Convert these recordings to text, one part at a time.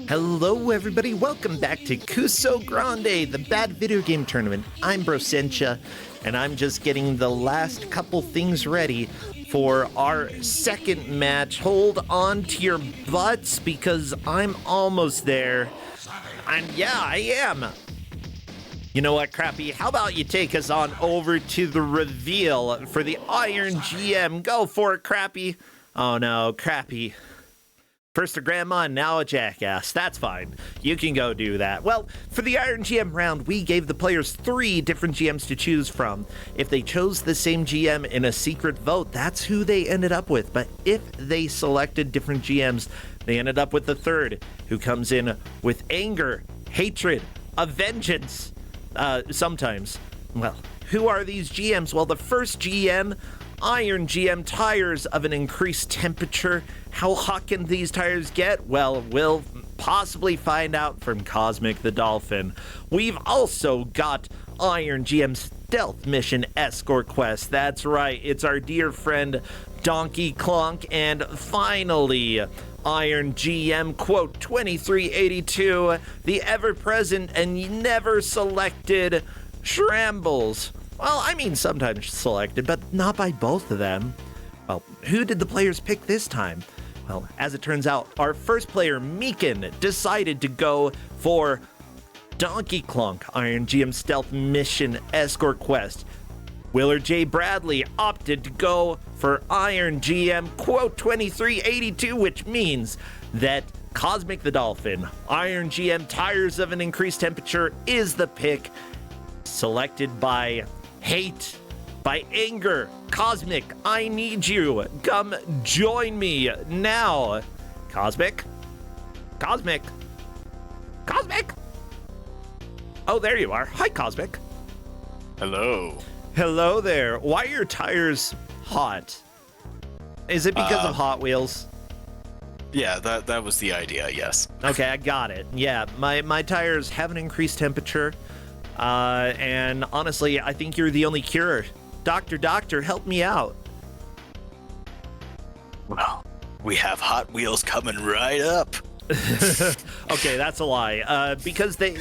Hello, everybody. Welcome back to Kusogrand8, the bad video game tournament. I'm Brosentia, and I'm just getting the last couple things ready for our second match. Hold on to your butts because I'm almost there. And yeah, I am. You know what, Crappy? How about you take us on over to the reveal for the Iron GM? Go for it, Crappy. Oh no, Crappy. First a grandma and now a jackass. That's fine. You can go do that. Well, for the Iron GM round, we gave the players 3 different GMs to choose from. If they chose the same GM in a secret vote, that's who they ended up with. But if they selected different GMs, they ended up with the third, who comes in with anger, hatred, a vengeance. Sometimes. Well, who are these GMs? Well, the first GM, Iron GM, tires of an increased temperature. How hot can these tires get? Well, we'll possibly find out from Cosmic the Dolphin. We've also got Iron GM Stealth Mission Escort Quest. That's right, it's our dear friend Donkey Clonk. And finally, Iron GM quote 2382, the ever-present and never selected Shrambles. Well, I mean sometimes selected, but not by both of them. Well, who did the players pick this time? Well, as it turns out, our first player, Meekin, decided to go for Donkey Clonk, Iron GM Stealth Mission Escort Quest. Willer J. Bradley opted to go for Iron GM quote 2382, which means that Cosmic the Dolphin, Iron GM Tires of an Increased Temperature, is the pick, selected by hate, by anger. Cosmic, I need you. Come join me now. Cosmic? Cosmic? Cosmic? Oh, there you are. Hi, Cosmic. Hello. Hello there. Why are your tires hot? Is it because of Hot Wheels? Yeah, that was the idea, yes. Okay, I got it. Yeah, my tires have an increased temperature. And honestly, I think you're the only cure. Doctor, help me out. Well, we have Hot Wheels coming right up. Okay, that's a lie. Because they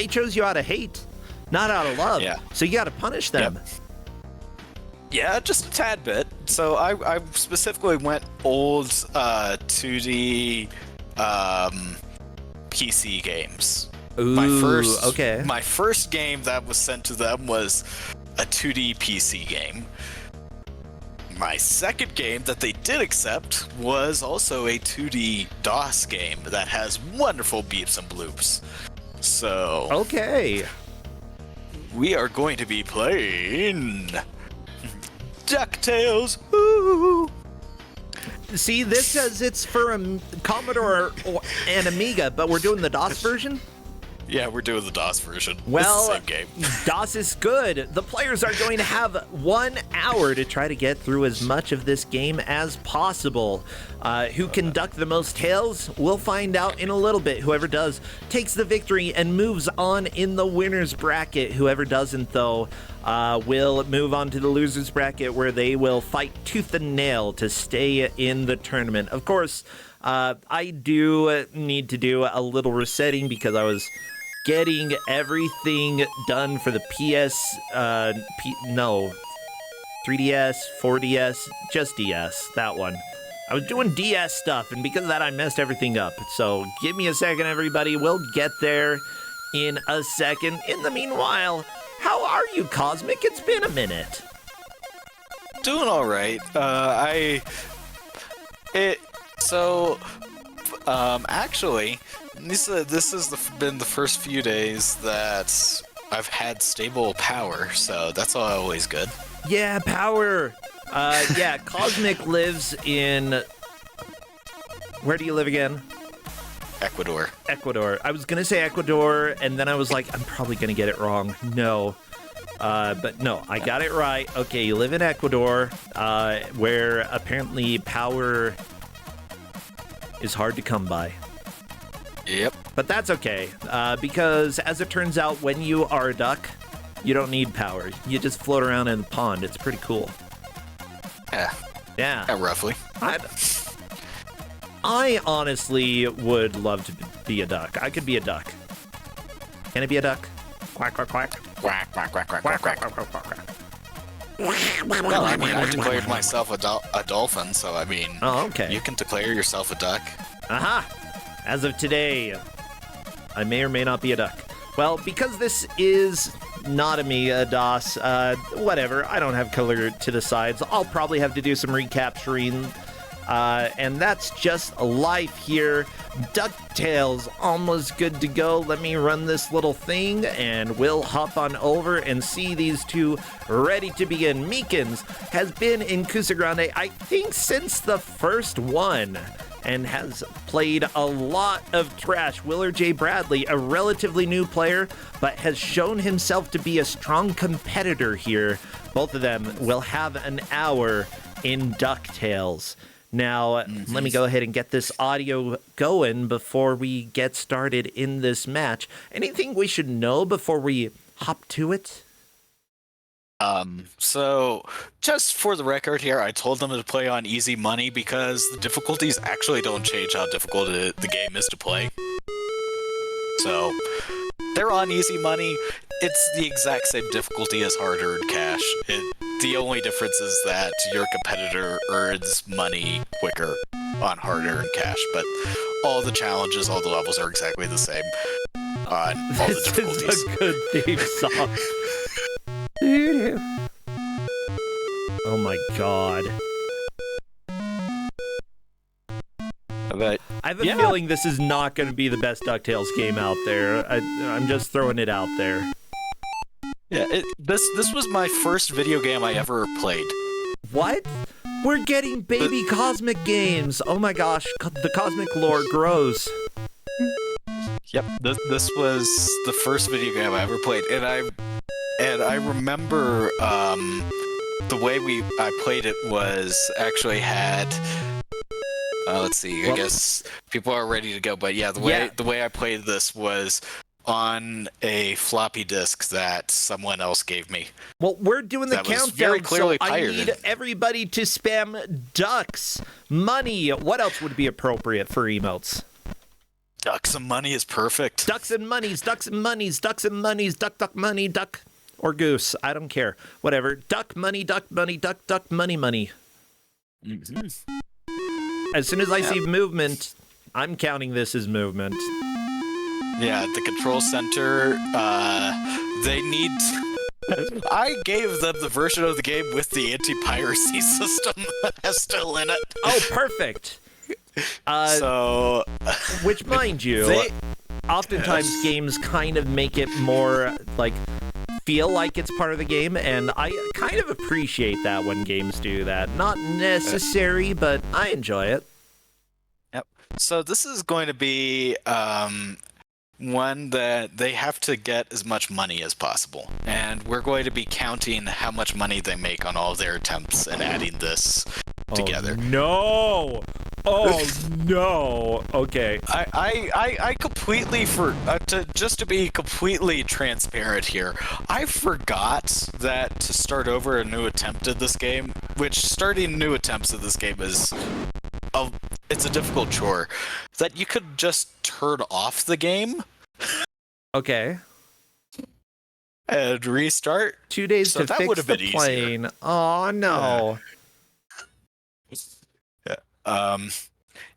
chose you out of hate, not out of love. Yeah. So you got to punish them. Yep. Yeah, just a tad bit. So I specifically went old 2D PC games. Ooh, My first game that was sent to them was a 2D PC game. My second game that they did accept was also a 2D DOS game that has wonderful beeps and bloops. So Okay. we are going to be playing DuckTales. Ooh. See, this says it's for a Commodore and Amiga, but we're doing the DOS version? Yeah, we're doing the DOS version. Well, it's the same game. DOS is good. The players are going to have 1 hour to try to get through as much of this game as possible. Who can duck the most tails? We'll find out in a little bit. Whoever does takes the victory and moves on in the winner's bracket. Whoever doesn't, though, will move on to the loser's bracket, where they will fight tooth and nail to stay in the tournament. Of course, I do need to do a little resetting because I was getting everything done for the 3DS, 4DS, just DS, that one. I was doing DS stuff, and because of that, I messed everything up. So give me a second, everybody. We'll get there in a second. In the meanwhile, how are you, Cosmic? It's been a minute. Doing all right. Actually, this has been the first few days that I've had stable power, so that's always good. Yeah, power. Yeah, Cosmic lives in... Where do you live again? Ecuador. Ecuador. I was gonna say Ecuador, and then I was like, I'm probably gonna get it wrong. No. But no, I got it right. Okay, you live in Ecuador, where apparently power is hard to come by. Yep. But that's okay, because as it turns out, when you are a duck, you don't need power. You just float around in the pond. It's pretty cool. Yeah. Yeah. Yeah, roughly. I honestly would love to be a duck. I could be a duck. Can I be a duck? Quack, quack, quack. Quack, quack, quack, quack, quack, quack. Well, I mean, I declared myself a dolphin, so I mean, Oh, okay. you can declare yourself a duck. Aha! As of today, I may or may not be a duck. Well, because this is not a me, a DOS, whatever, I don't have color to the sides. I'll probably have to do some recapturing, and that's just life here. DuckTales, almost good to go. Let me run this little thing, and we'll hop on over and see these two ready to begin. Meekins has been in Kusogrand8, I think, since the first one, and has played a lot of trash. Willard J. Bradley, a relatively new player, but has shown himself to be a strong competitor here. Both of them will have an hour in DuckTales. Now, let me go ahead and get this audio going before we get started in this match. Anything we should know before we hop to it? So just for the record here, I told them to play on easy money because the difficulties actually don't change how difficult the game is to play. So they're on easy money. It's the exact same difficulty as hard-earned cash. The only difference is that your competitor earns money quicker on hard-earned cash, but all the challenges, all the levels are exactly the same on all the difficulties. This is a good theme song. Oh my god. But, I have a feeling this is not going to be the best DuckTales game out there. I'm just throwing it out there. Yeah, this was my first video game I ever played. What? We're getting baby cosmic games. Oh my gosh, the cosmic lore grows. Yep, this was the first video game I ever played, and I remember the way I played it was actually had. Let's see. I guess people are ready to go, but yeah, the way I played this was on a floppy disk that someone else gave me. Well, we're doing the countdown, very clearly so I pirated. need everybody to spam ducks, money. What else would be appropriate for emotes? Ducks and money is perfect. Ducks and monies, ducks and monies, ducks and monies, duck, duck, money, duck, or goose. I don't care. Whatever. Duck, money, duck, money, money. Mm-hmm. As soon as I see movement, I'm counting this as movement. Yeah, the control center, they need... I gave them the version of the game with the anti-piracy system still in it. Oh, perfect. So... Which, mind you, oftentimes games kind of make it more, like, feel like it's part of the game, and I kind of appreciate that when games do that. Not necessary, but I enjoy it. Yep. So this is going to be one that they have to get as much money as possible, and we're going to be counting how much money they make on all of their attempts and adding this together. No! Oh no! Okay. I completely just to be completely transparent here, I forgot that to start over a new attempt at this game, which starting new attempts at this game is it's a difficult chore, that you could just turn off the game. Okay. And restart. 2 days So to that fix would have the been plane. Oh no.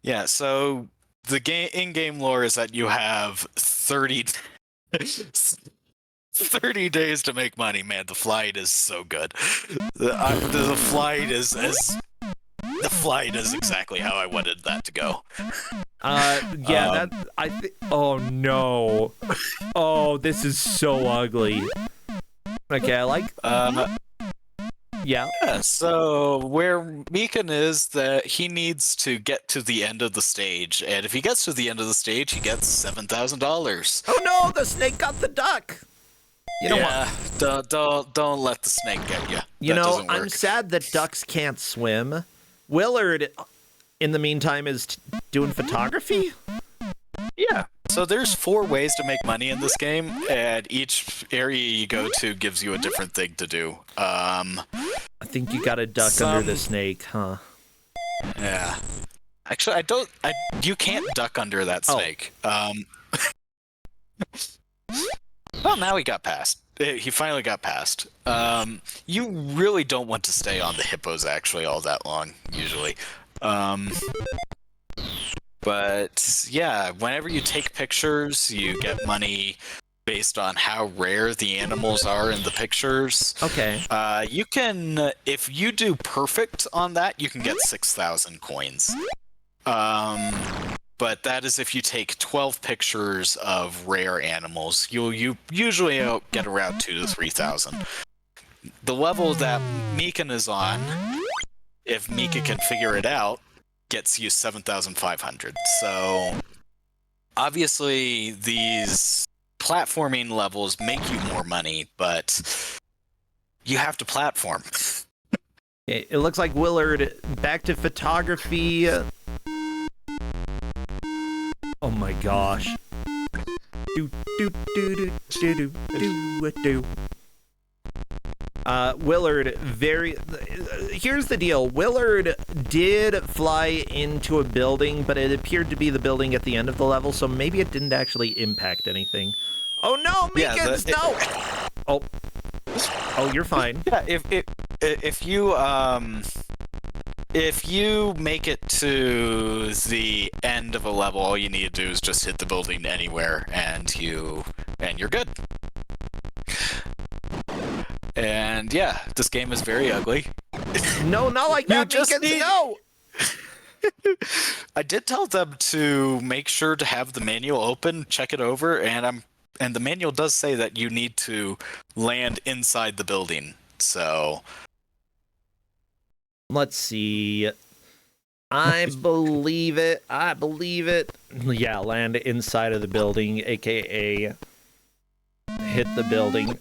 Yeah, so the in-game lore is that you have 30 days to make money. Man, the flight is so good. The flight is exactly how I wanted that to go. Oh no. Oh, this is so ugly. Okay, I like Yeah, so where Meekin is that he needs to get to the end of the stage, and if he gets to the end of the stage, he gets $7,000. Oh no, the snake got the duck. You know what? Don't let the snake get you. You That know, doesn't I'm work. sad that ducks can't swim. Willard, in the meantime, is doing photography. Yeah. So there's 4 ways to make money in this game, and each area you go to gives you a different thing to do. I think you got a duck under the snake, huh? Yeah. Actually, I don't. You can't duck under that snake. Well, now he got past. He finally got past. You really don't want to stay on the hippos actually all that long, usually. But yeah, whenever you take pictures, you get money based on how rare the animals are in the pictures. Okay. You can, if you do perfect on that, you can get 6,000 coins. But that is if you take 12 pictures of rare animals. You usually get around 2,000 to 3,000. The level that Meekin is on, if Mika can figure it out, gets you 7,500. So obviously these platforming levels make you more money, but you have to platform. It looks like Willard back to photography. Oh my gosh. Do do do do do do do. Willard, here's the deal. Willard did fly into a building, but it appeared to be the building at the end of the level, so maybe it didn't actually impact anything. Oh no, Meekins, no! Oh, you're fine. Yeah, if you make it to the end of a level, all you need to do is just hit the building anywhere, and you're good. And yeah, this game is very ugly. No, not like that, Meekins, no! I did tell them to make sure to have the manual open, check it over, and the manual does say that you need to land inside the building. So let's see. I believe it. Yeah, land inside of the building, aka hit the building.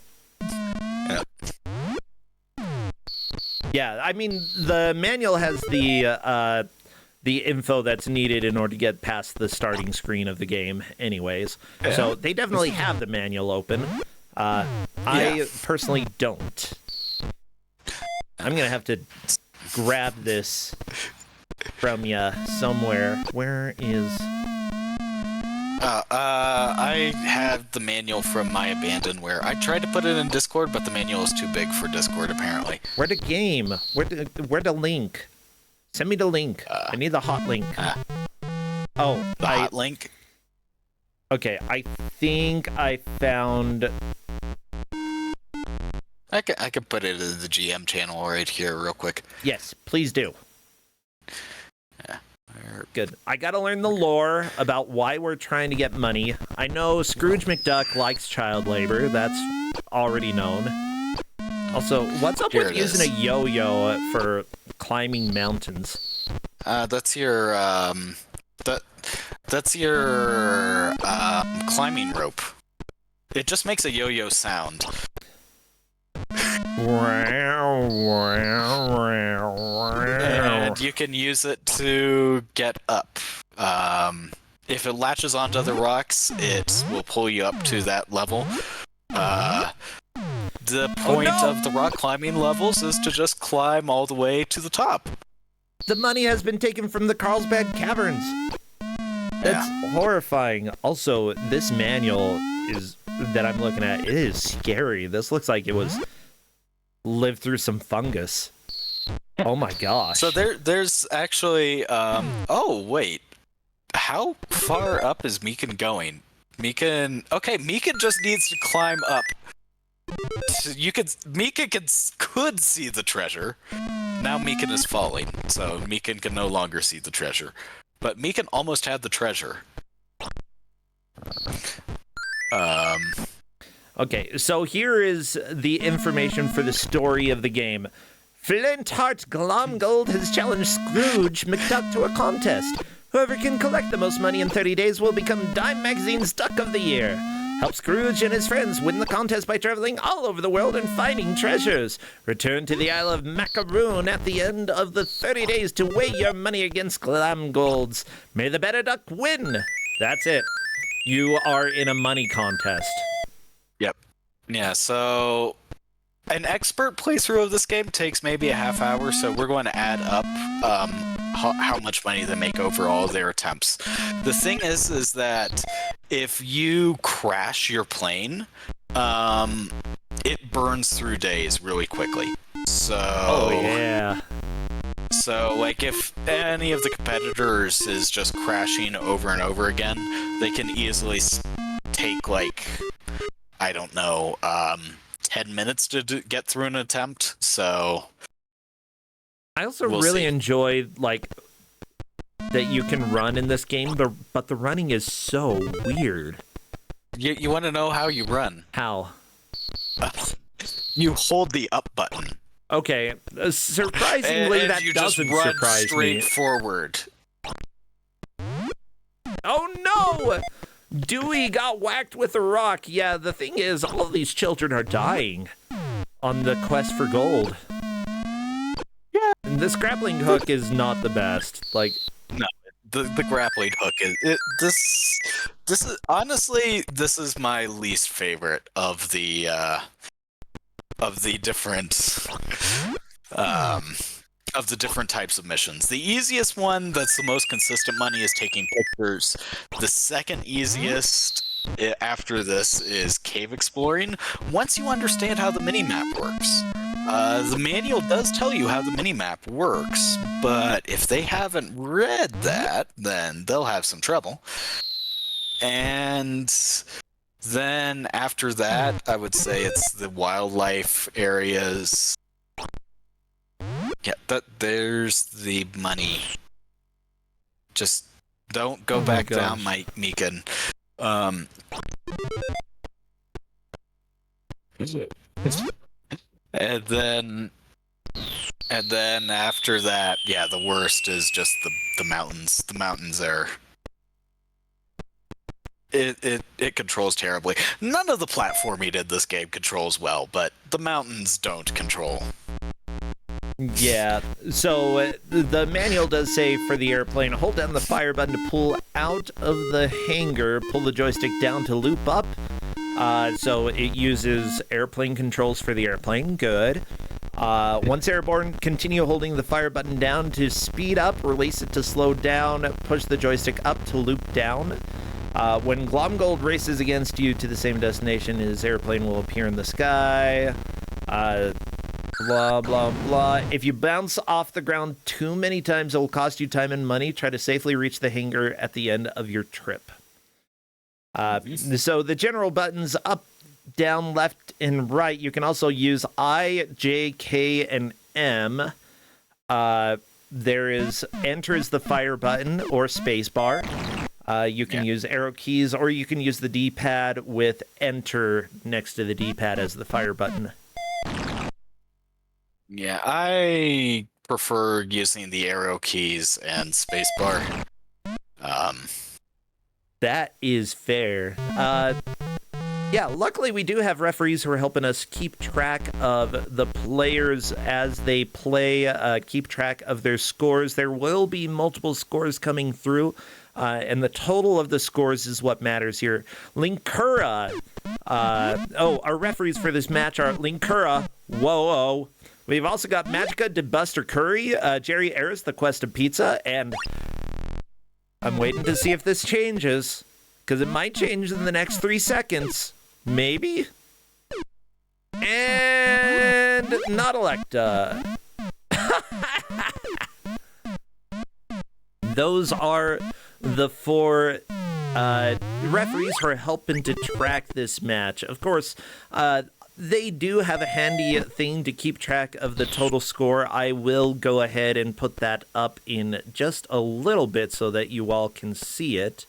Yeah, I mean, the manual has the info that's needed in order to get past the starting screen of the game anyways. Yeah. So they definitely have the manual open. I personally don't. I'm going to have to grab this from you somewhere. Where is... I have the manual from my abandonware. I tried to put it in Discord, but the manual is too big for Discord, apparently. Where the game? Where the link? Send me the link. I need the hot link. The hot link? Okay, I think I found... I could put it in the GM channel right here real quick. Yes, please do. Yeah. Good. I gotta learn the lore about why we're trying to get money. I know Scrooge McDuck likes child labor. That's already known. Also, what's up with using a yo-yo for climbing mountains? That's your climbing rope. It just makes a yo-yo sound. And you can use it to get up. If it latches onto the rocks, it will pull you up to that level. The point of the rock climbing levels is to just climb all the way to the top. The money has been taken from the Carlsbad Caverns. That's horrifying. Also, this manual that I'm looking at, it is scary. This looks like it was lived through some fungus. Oh my gosh. So there's actually oh wait. How far up is Meekin going? Meekin just needs to climb up. Meekin could see the treasure. Now Meekin is falling, so Meekin can no longer see the treasure. But Meekin almost had the treasure. Okay, so here is the information for the story of the game. Flintheart Glomgold has challenged Scrooge McDuck to a contest. Whoever can collect the most money in 30 days will become Dime Magazine's Duck of the Year. Help Scrooge and his friends win the contest by traveling all over the world and finding treasures. Return to the Isle of Macaroon at the end of the 30 days to weigh your money against Glamgolds. May the better duck win. That's it. You are in a money contest. Yep. Yeah, so an expert playthrough of this game takes maybe a half hour, so we're going to add up how much money they make over all their attempts. The thing is that if you crash your plane, it burns through days really quickly. So. Oh yeah. So, like, if any of the competitors is just crashing over and over again, they can easily take, like, I don't know, 10 minutes to get through an attempt, so... I also really enjoy, like, that you can run in this game, but the running is so weird. You want to know how you run? How? You hold the up button. Okay, surprisingly, and that you doesn't just run surprise straight me. forward. Oh no! Dewey got whacked with a rock. Yeah, the thing is, all of these children are dying on the quest for gold. Yeah. And this grappling hook is not the best. Like, no, the grappling hook is this is honestly this is my least favorite of the different of the different types of missions. The easiest one that's the most consistent money is taking pictures. The second easiest after this is cave exploring. Once you understand how the minimap works. The manual does tell you how the minimap works, but if they haven't read that, then they'll have some trouble. And then after that, I would say it's the wildlife areas. Yeah, there's the money. Just don't go back down, Meekin. And then after that, yeah, the worst is just the mountains. The mountains are. It controls terribly. None of the platforming in this game controls well, but the mountains don't control. Yeah, so the manual does say for the airplane, hold down the fire button to pull out of the hangar, pull the joystick down to loop up. So it uses airplane controls for the airplane. Good. Once airborne, continue holding the fire button down to speed up, release it to slow down, push the joystick up to loop down. When Glomgold races against you to the same destination, his airplane will appear in the sky. Blah, blah, blah. If you bounce off the ground too many times, it will cost you time and money. Try to safely reach the hangar at the end of your trip. So the general buttons up, down, left, and right. You can also use I, J, K, and M. There is enter is the fire button or space bar. You can use arrow keys, or you can use the D-pad with enter next to the D-pad as the fire button. Yeah, I prefer using the arrow keys and spacebar. That is fair. Yeah, luckily we do have referees who are helping us keep track of the players as they play, keep track of their scores. There will be multiple scores coming through, and the total of the scores is what matters here. Linkura. Our referees for this match are Linkura. Whoa. We've also got Magica de Buster Curry, Jerry Ayres, The Quest of Pizza, and I'm waiting to see if this changes, because it might change in the next 3 seconds. Maybe? And not Electa. Those are the 4 referees who are helping to track this match. Of course, they do have a handy thing to keep track of the total score. I will go ahead and put that up in just a little bit so that you all can see it.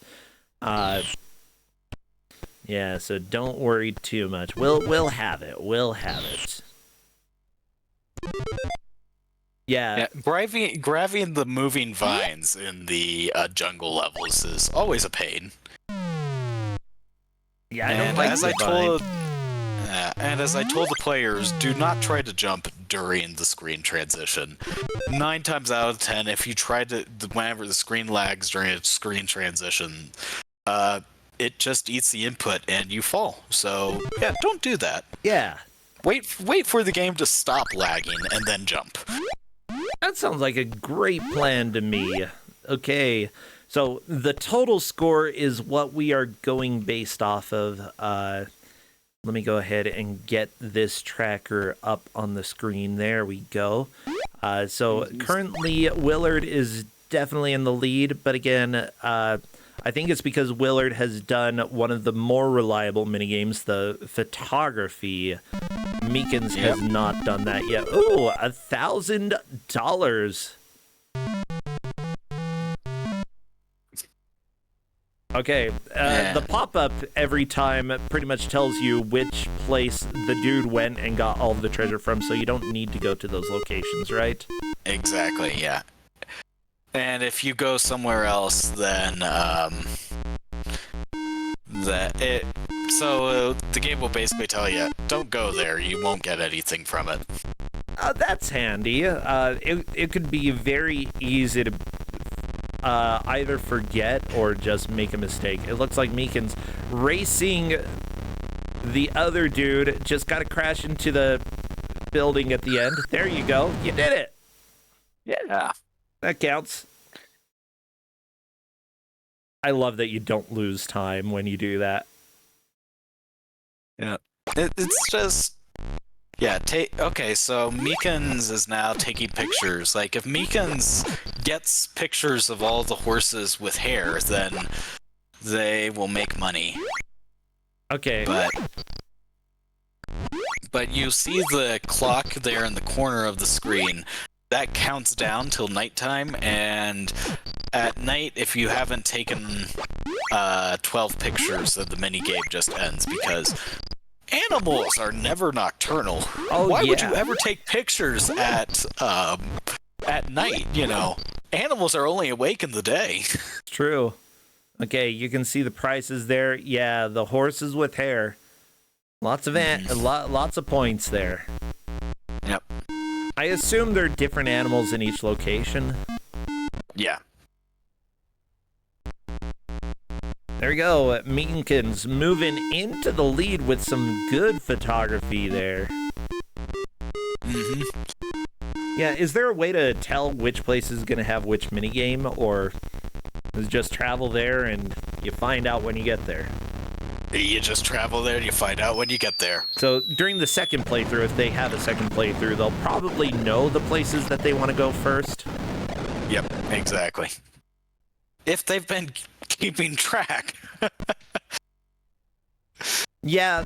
Yeah, so don't worry too much. We'll have it. We'll have it. Yeah. Grabbing the moving vines in the jungle levels is always a pain. Yeah, I don't like the vine. And as I told the players, do not try to jump during the screen transition. 9 times out of 10, if you try to, whenever the screen lags during a screen transition, it just eats the input and you fall. So yeah, don't do that. Yeah. Wait for the game to stop lagging and then jump. That sounds like a great plan to me. Okay, so the total score is what we are going based off of. Let me go ahead and get this tracker up on the screen. There we go. So currently Willard is definitely in the lead, but again, I think it's because Willard has done one of the more reliable minigames, the photography. Meekins has not done that yet. Ooh, $1,000. Okay, the pop-up every time pretty much tells you which place the dude went and got all of the treasure from, so you don't need to go to those locations, right? Exactly, yeah. And if you go somewhere else, then the game will basically tell you, don't go there, you won't get anything from it. That's handy. It could be very easy to either forget or just make a mistake. It looks like Meekins racing the other dude, just got to crash into the building at the end. There you go. You did it. Yeah. That counts. I love that you don't lose time when you do that. Yeah. It's just... Yeah, okay, so Meekins is now taking pictures. Like, if Meekins gets pictures of all the horses with hair, then they will make money. Okay. But you see the clock there in the corner of the screen. That counts down till nighttime, and at night, if you haven't taken 12 pictures, then the minigame just ends, because animals are never nocturnal. Why would you ever take pictures at night, you know? Animals are only awake in the day. It's true. Okay, you can see the prices there. Yeah, the horses with hair. Lots of lots of points there. Yep. I assume there are different animals in each location. Yeah. There we go. Meekins moving into the lead with some good photography there. Mm-hmm. Yeah, is there a way to tell which place is going to have which minigame, or is it just travel there and you find out when you get there? You just travel there and you find out when you get there. So during the second playthrough, if they have a second playthrough, they'll probably know the places that they want to go first. Yep, exactly. If they've been keeping track. Yeah.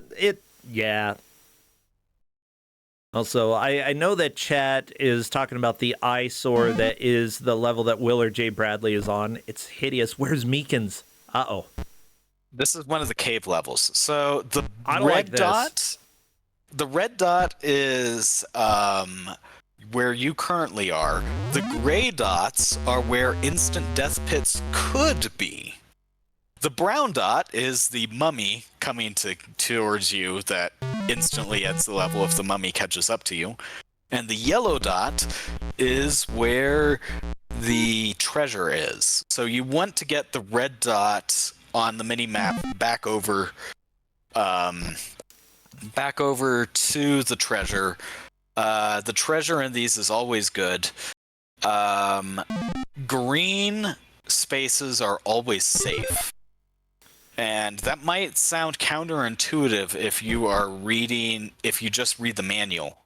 Also, I know that chat is talking about the eyesore that is the level that Willard J. Bradley is on. It's hideous. Where's Meekins? Uh-oh. This is one of the cave levels. So the red dot is where you currently are. The gray dots are where instant death pits could be. The brown dot is the mummy coming towards you that instantly ends the level if the mummy catches up to you. And the yellow dot is where the treasure is. So you want to get the red dot on the mini-map back over to the treasure. The treasure in these is always good. Green spaces are always safe. And that might sound counterintuitive if you just read the manual.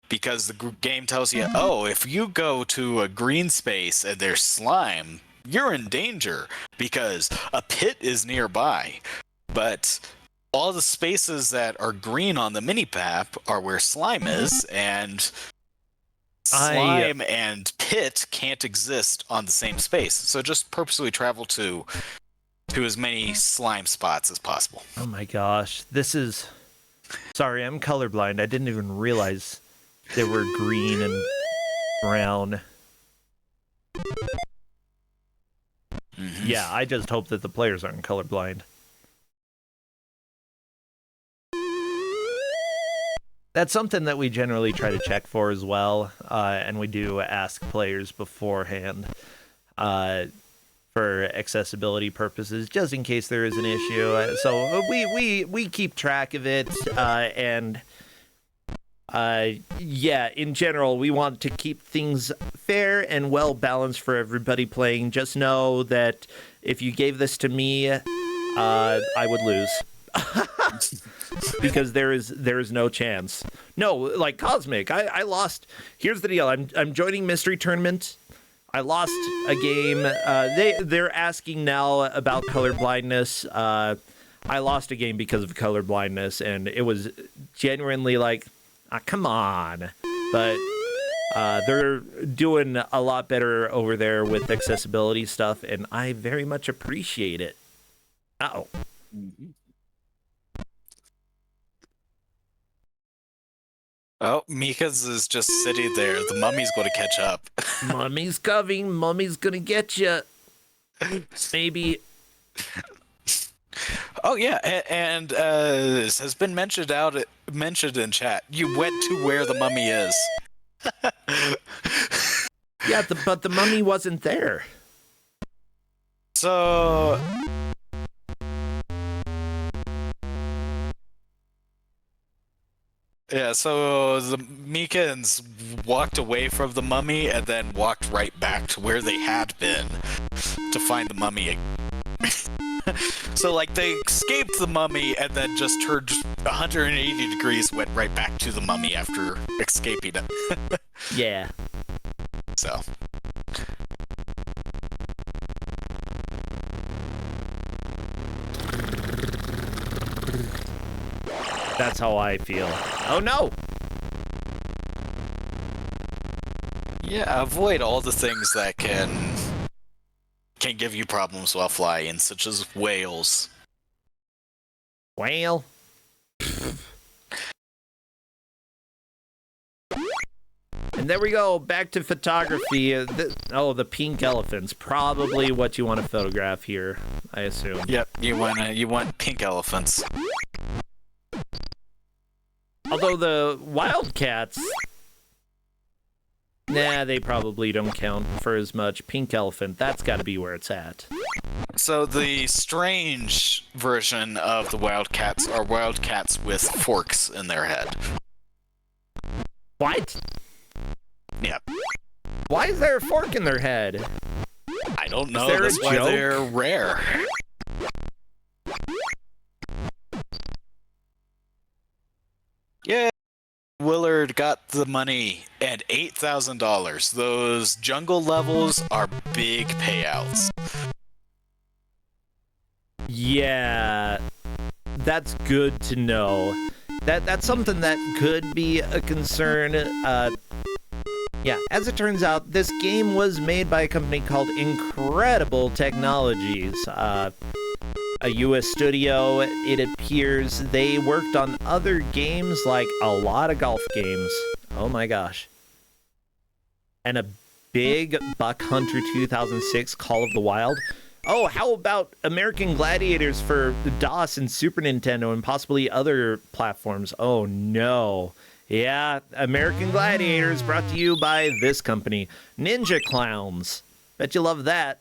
Because the game tells you, oh, if you go to a green space and there's slime, you're in danger because a pit is nearby. But all the spaces that are green on the mini-map are where slime is, and slime and pit can't exist on the same space. So just purposely travel to as many slime spots as possible. Oh my gosh. Sorry, I'm colorblind. I didn't even realize they were green and brown. Mm-hmm. Yeah, I just hope that the players aren't colorblind. That's something that we generally try to check for as well, and we do ask players beforehand for accessibility purposes, just in case there is an issue. So we keep track of it, and Yeah, in general, we want to keep things fair and well balanced for everybody playing. Just know that if you gave this to me, I would lose. Because there is no chance. No, like Cosmic, I lost. Here's the deal. I'm joining Mystery Tournament. I lost a game. They're asking now about color blindness. I lost a game because of color blindness, and it was genuinely like, come on. But they're doing a lot better over there with accessibility stuff, and I very much appreciate it. Uh-oh. Oh, Mika's is just sitting there. The mummy's going to catch up. Mummy's coming. Mummy's gonna get you. Maybe. Oh yeah, and this has been mentioned in chat. You went to where the mummy is. Yeah, but the mummy wasn't there. So yeah, so the Mikans walked away from the mummy and then walked right back to where they had been to find the mummy. So, like, they escaped the mummy and then just turned 180 degrees, went right back to the mummy after escaping it. Yeah. So. That's how I feel. Oh no! Yeah, avoid all the things that can give you problems while flying, such as whales. Whale. And there we go, back to photography. The pink elephants, probably what you want to photograph here, I assume. Yep, you want pink elephants. Although the wildcats, nah, they probably don't count for as much. Pink elephant, that's got to be where it's at. So the strange version of the wildcats are wildcats with forks in their head. What? Yep. Why is there a fork in their head? I don't know. That's why they're rare. Yeah. Willard got the money and $8,000. Those jungle levels are big payouts. Yeah, that's good to know. That's something that could be a concern. Yeah, as it turns out, this game was made by a company called Incredible Technologies. A US studio, it appears. They worked on other games, like a lot of golf games. Oh my gosh. And a big Buck Hunter 2006 Call of the Wild. Oh, how about American Gladiators for DOS and Super Nintendo and possibly other platforms? Oh no. Yeah, American Gladiators brought to you by this company, Ninja Clowns. Bet you love that.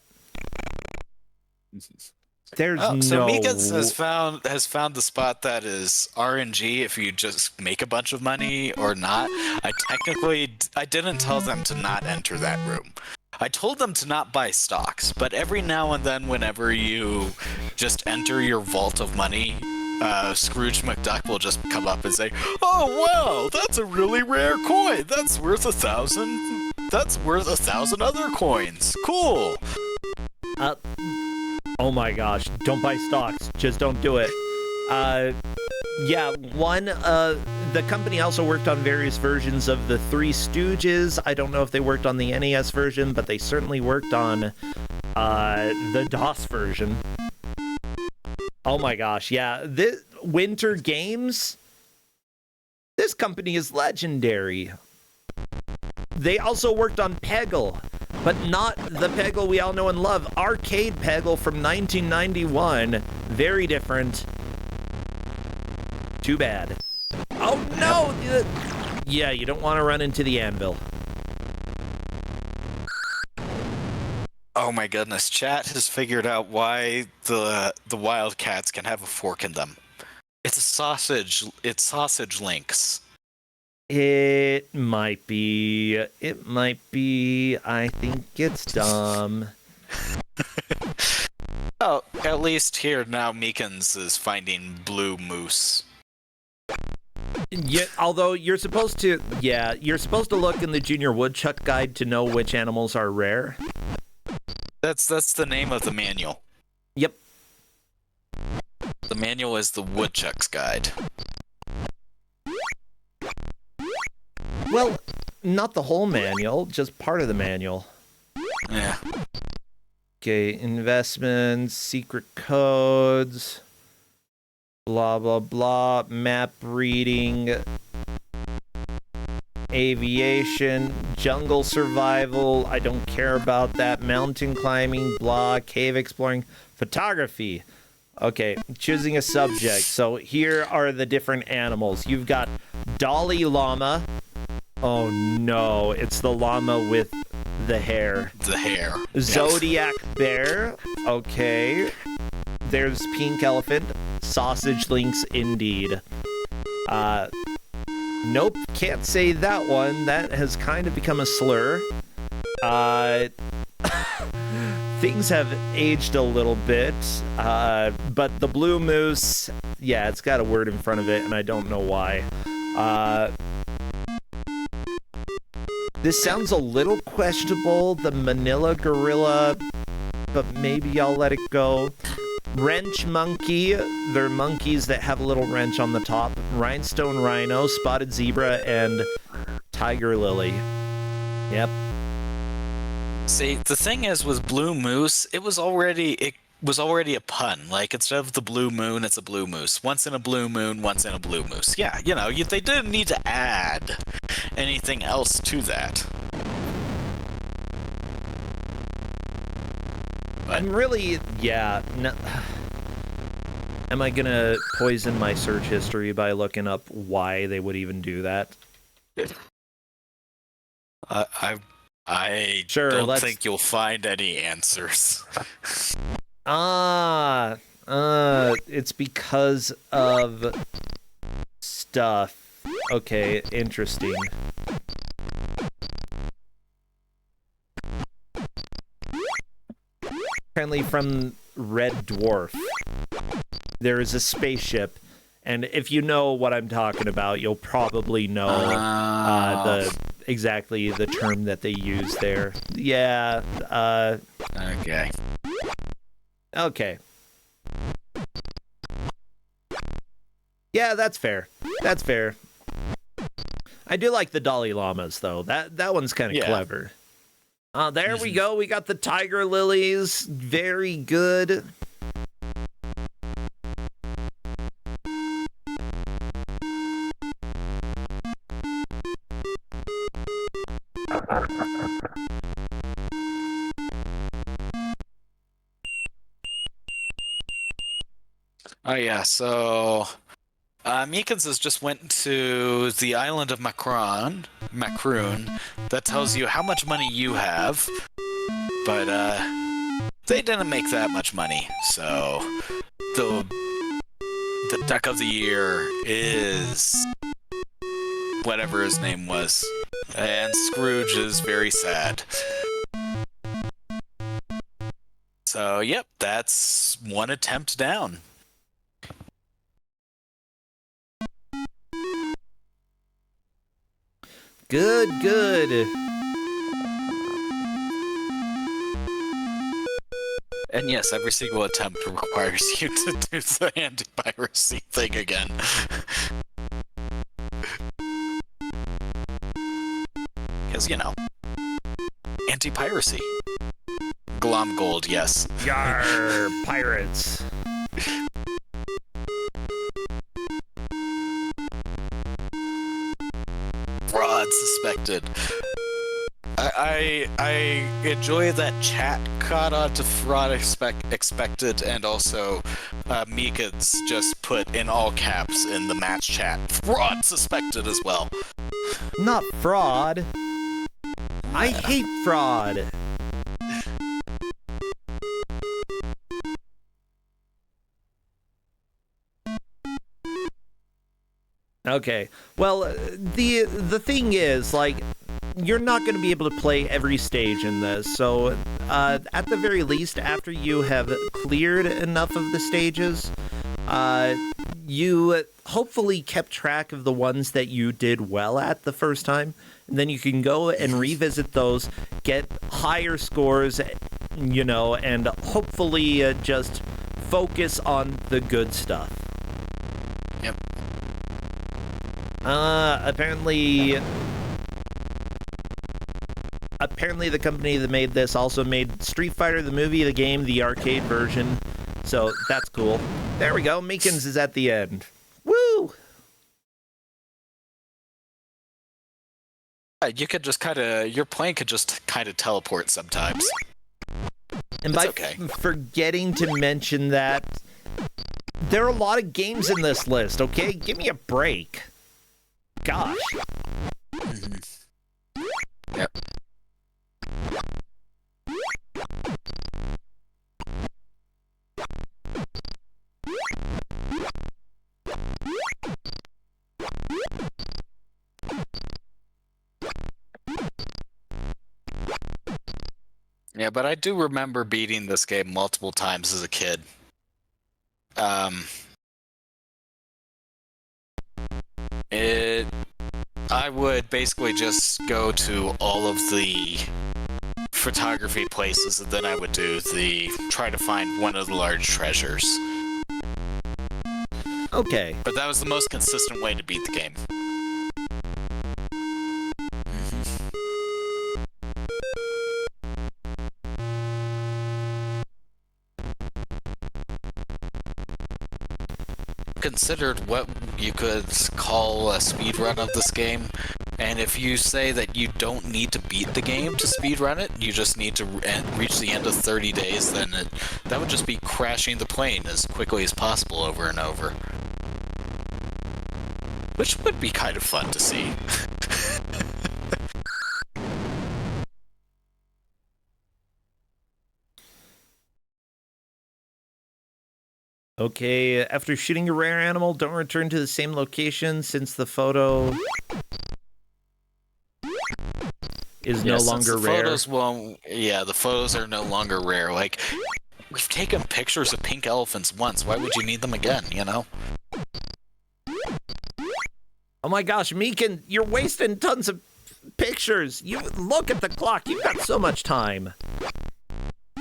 There's so Mika's has found the spot that is RNG if you just make a bunch of money or not. I didn't tell them to not enter that room. I told them to not buy stocks, but every now and then whenever you just enter your vault of money, Scrooge McDuck will just come up and say, "Oh wow, that's a really rare coin. That's worth 1,000. That's worth 1,000 other coins. Cool." Oh my gosh, don't buy stocks. Just don't do it. Yeah, the company also worked on various versions of the Three Stooges. I don't know if they worked on the NES version, but they certainly worked on the DOS version. Oh my gosh, yeah. This Winter Games, this company is legendary. They also worked on Peggle, but not the Peggle we all know and love. Arcade Peggle from 1991. Very different. Too bad. Oh no! Yeah, you don't want to run into the anvil. Oh my goodness, chat has figured out why the Wildcats can have a fork in them. It's sausage links. It might be. It might be. I think it's dumb. Oh, at least here now Meekins is finding blue moose. Yeah, although you're supposed to, you're supposed to look in the Junior Woodchuck Guide to know which animals are rare. That's the name of the manual. Yep. The manual is the Woodchuck's Guide. Well, not the whole manual, just part of the manual. Yeah. Okay, investments, secret codes, blah, blah, blah, map reading, aviation, jungle survival, I don't care about that, mountain climbing, blah, cave exploring, photography. Okay, choosing a subject. So here are the different animals. You've got Dalai Lama. Oh no, it's the llama with the hair. The hair. Zodiac bear. Okay. There's pink elephant. Sausage links indeed. Nope, can't say that one. That has kind of become a slur. Things have aged a little bit. But the blue moose, yeah, it's got a word in front of it, and I don't know why. This sounds a little questionable, the Manila gorilla, but maybe I'll let it go. Wrench monkey, they're monkeys that have a little wrench on the top. Rhinestone rhino, spotted zebra, and tiger lily. Yep. See, the thing is with blue moose, it was already a pun. Like, instead of the blue moon, it's a blue moose. Once in a blue moon, once in a blue moose. Yeah, you know, they didn't need to add anything else to that. I'm really, yeah. No, am I gonna poison my search history by looking up why they would even do that? I Sure, don't think you'll find any answers. It's because of stuff. Okay, interesting. Apparently from Red Dwarf, there is a spaceship, and if you know what I'm talking about, you'll probably know exactly the term that they use there. Yeah. Okay. Okay. Yeah, that's fair. That's fair. I do like the Dalai Lamas, though. That one's kind of clever. There we go. We got the tiger lilies. Very good. Oh yeah, so Meekins has just went to the island of Macroon. That tells you how much money you have, but they didn't make that much money. So the duck of the year is whatever his name was, and Scrooge is very sad. So yep, that's one attempt down. Good, good. And yes, every single attempt requires you to do the anti-piracy thing again. Because, you know, anti-piracy. Glom gold, yes. Yar, pirates. Fraud suspected. I enjoy that chat caught on to fraud expected, and also Meekins just put in all caps in the match chat, fraud suspected as well. Not fraud. I hate fraud. Okay. Well, the thing is, like, you're not going to be able to play every stage in this. So, at the very least, after you have cleared enough of the stages, you hopefully kept track of the ones that you did well at the first time. And then you can go and revisit those, get higher scores, you know, and hopefully just focus on the good stuff. Yep. Apparently the company that made this also made Street Fighter, the movie, the game, the arcade version. So that's cool. There we go. Meekins is at the end. Woo! You could just your plane could just kind of teleport sometimes. And it's by okay. Forgetting to mention that, there are a lot of games in this list, okay? Give me a break. Gosh. Yep. Yeah, but I do remember beating this game multiple times as a kid. I would basically just go to all of the photography places, and then I would try to find one of the large treasures. Okay. But that was the most consistent way to beat the game. Considered what you could call a speedrun of this game, and if you say that you don't need to beat the game to speedrun it, you just need to reach the end of 30 days, then that would just be crashing the plane as quickly as possible over and over. Which would be kind of fun to see. Okay, after shooting a rare animal, don't return to the same location since the photo is no longer rare. The photos are no longer rare. Like, we've taken pictures of pink elephants once. Why would you need them again, you know? Oh my gosh, Meekin, you're wasting tons of pictures. You look at the clock. You've got so much time.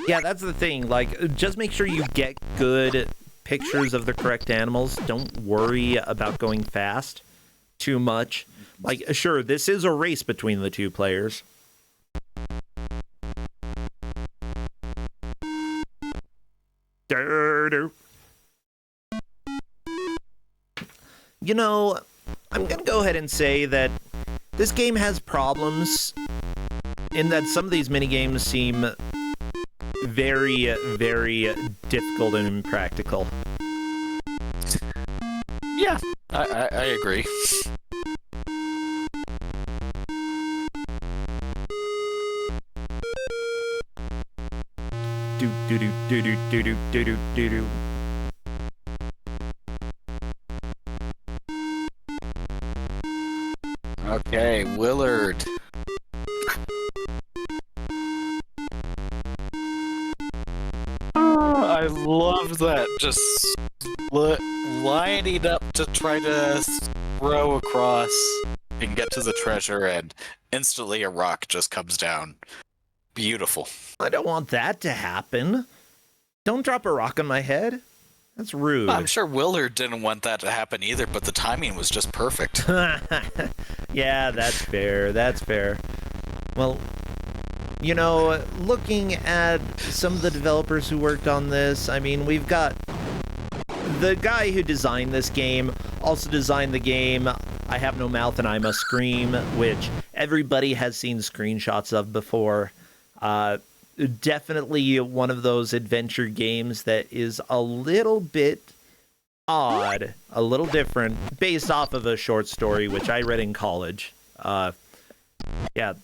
Yeah, that's the thing. Like, just make sure you get good pictures of the correct animals. Don't worry about going fast too much. Like, sure, this is a race between the two players. You know, I'm gonna go ahead and say that this game has problems in that some of these minigames seem very, very difficult and impractical. Yeah, I agree. Do do do do do do do do do do. Okay, Willard. I love that. Just lining up to try to throw across and get to the treasure, and instantly a rock just comes down. Beautiful. I don't want that to happen. Don't drop a rock on my head. That's rude. I'm sure Willard didn't want that to happen either, but the timing was just perfect. Yeah, that's fair. That's fair. Well, you know, looking at some of the developers who worked on this, I mean, we've got the guy who designed this game, also designed the game I Have No Mouth and I Must Scream, which everybody has seen screenshots of before. Definitely one of those adventure games that is a little bit odd, a little different, based off of a short story, which I read in college. Yeah,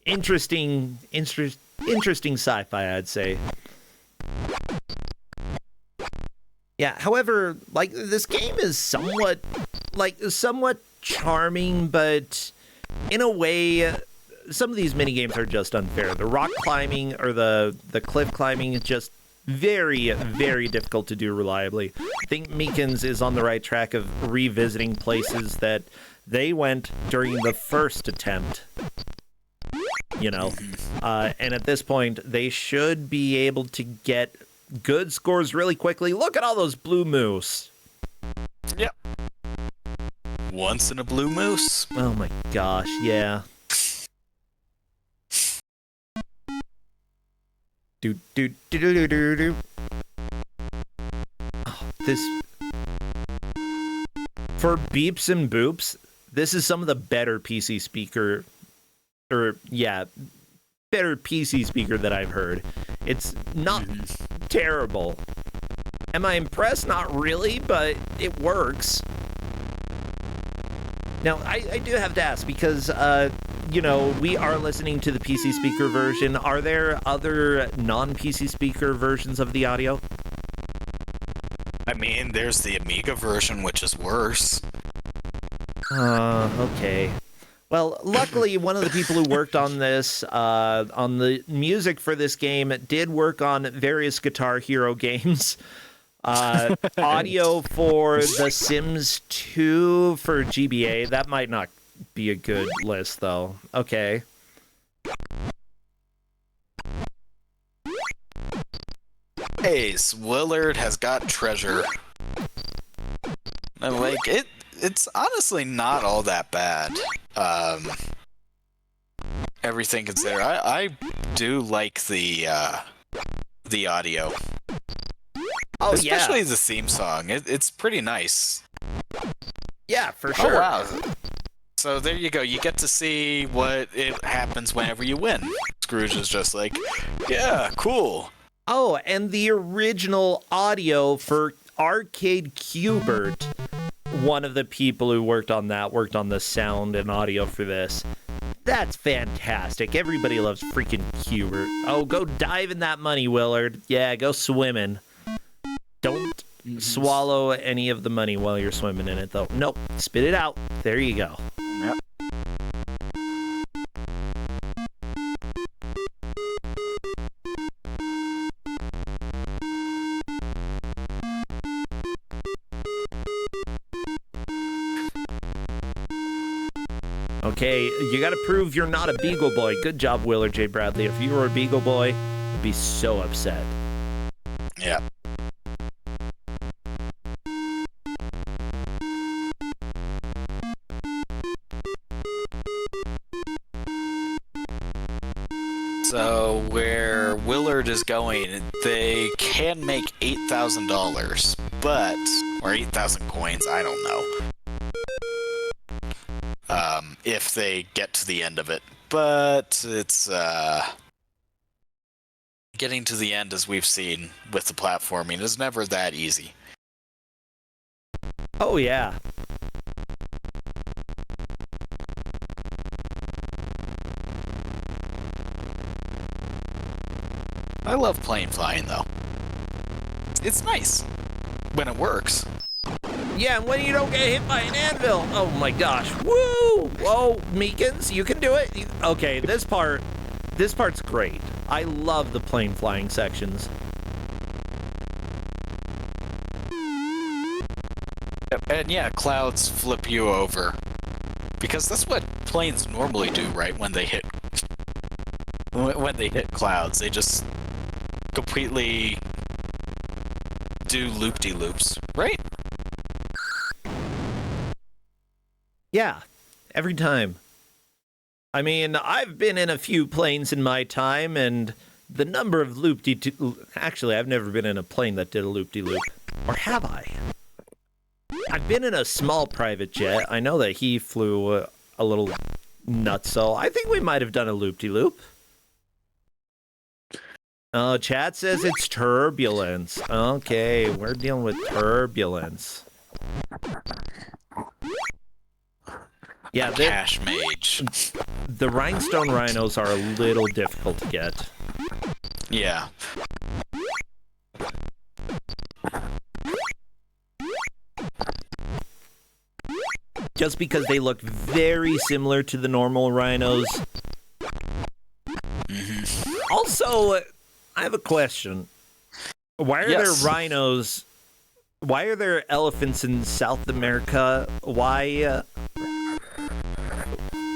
interesting sci-fi, I'd say. Yeah, however, like, this game is somewhat like somewhat charming, but in a way, some of these mini games are just unfair. The rock climbing or the cliff climbing is just very, very difficult to do reliably. I think Meekins is on the right track of revisiting places that they went during the first attempt. You know, and at this point, they should be able to get good scores really quickly. Look at all those blue moose. Yep. Once in a blue moose. Oh my gosh, yeah. Do. Oh, this for beeps and boops. This is some of the better PC speaker, better PC speaker that I've heard. It's not terrible. Am I impressed? Not really, but it works. Now, I do have to ask, because, we are listening to the PC speaker version. Are there other non-PC speaker versions of the audio? I mean, there's the Amiga version, which is worse. Okay. Well, luckily, one of the people who worked on this, on the music for this game, did work on various Guitar Hero games. Audio for The Sims 2 for GBA. That might not be a good list, though. Okay. Hey, Willard has got treasure. And like it's honestly not all that bad. Everything considered, I do like the audio. Oh, especially the theme song. It's pretty nice. Yeah, for sure. Oh, wow. So there you go. You get to see what it happens whenever you win. Scrooge is just like, yeah, cool. Oh, and the original audio for Arcade Cubert, one of the people who worked on the sound and audio for this. That's fantastic. Everybody loves freaking Cubert. Oh, go dive in that money, Willard. Yeah, go swimming. Don't swallow any of the money while you're swimming in it, though. Nope. Spit it out. There you go. Yep. Okay, you gotta prove you're not a Beagle Boy. Good job, Willard J. Bradley. If you were a Beagle Boy, I'd be so upset. Yeah. So where Willard is going, they can make $8,000, or 8,000 coins, I don't know. If they get to the end of it. But it's, getting to the end, as we've seen with the platforming, is never that easy. Oh, yeah. I love plane flying, though. It's nice when it works. Yeah, and when you don't get hit by an anvil. Oh my gosh. Woo! Whoa, Meekins, you can do it. Okay, this part's great. I love the plane flying sections. And yeah, clouds flip you over. Because that's what planes normally do, right? When they hit clouds, they just completely do loop-de-loops, right? Yeah, every time. I mean, I've been in a few planes in my time, and the number of actually, I've never been in a plane that did a loop-de-loop. Or have I? I've been in a small private jet. I know that he flew a little nuts, so I think we might have done a loop-de-loop. Oh, chat says it's turbulence. Okay, we're dealing with turbulence. Yeah, Cash mage. The rhinestone rhinos are a little difficult to get. Yeah. just because they look very similar to the normal rhinos. Also, I have a question. Why are there rhinos? Why are there elephants in South America? Why?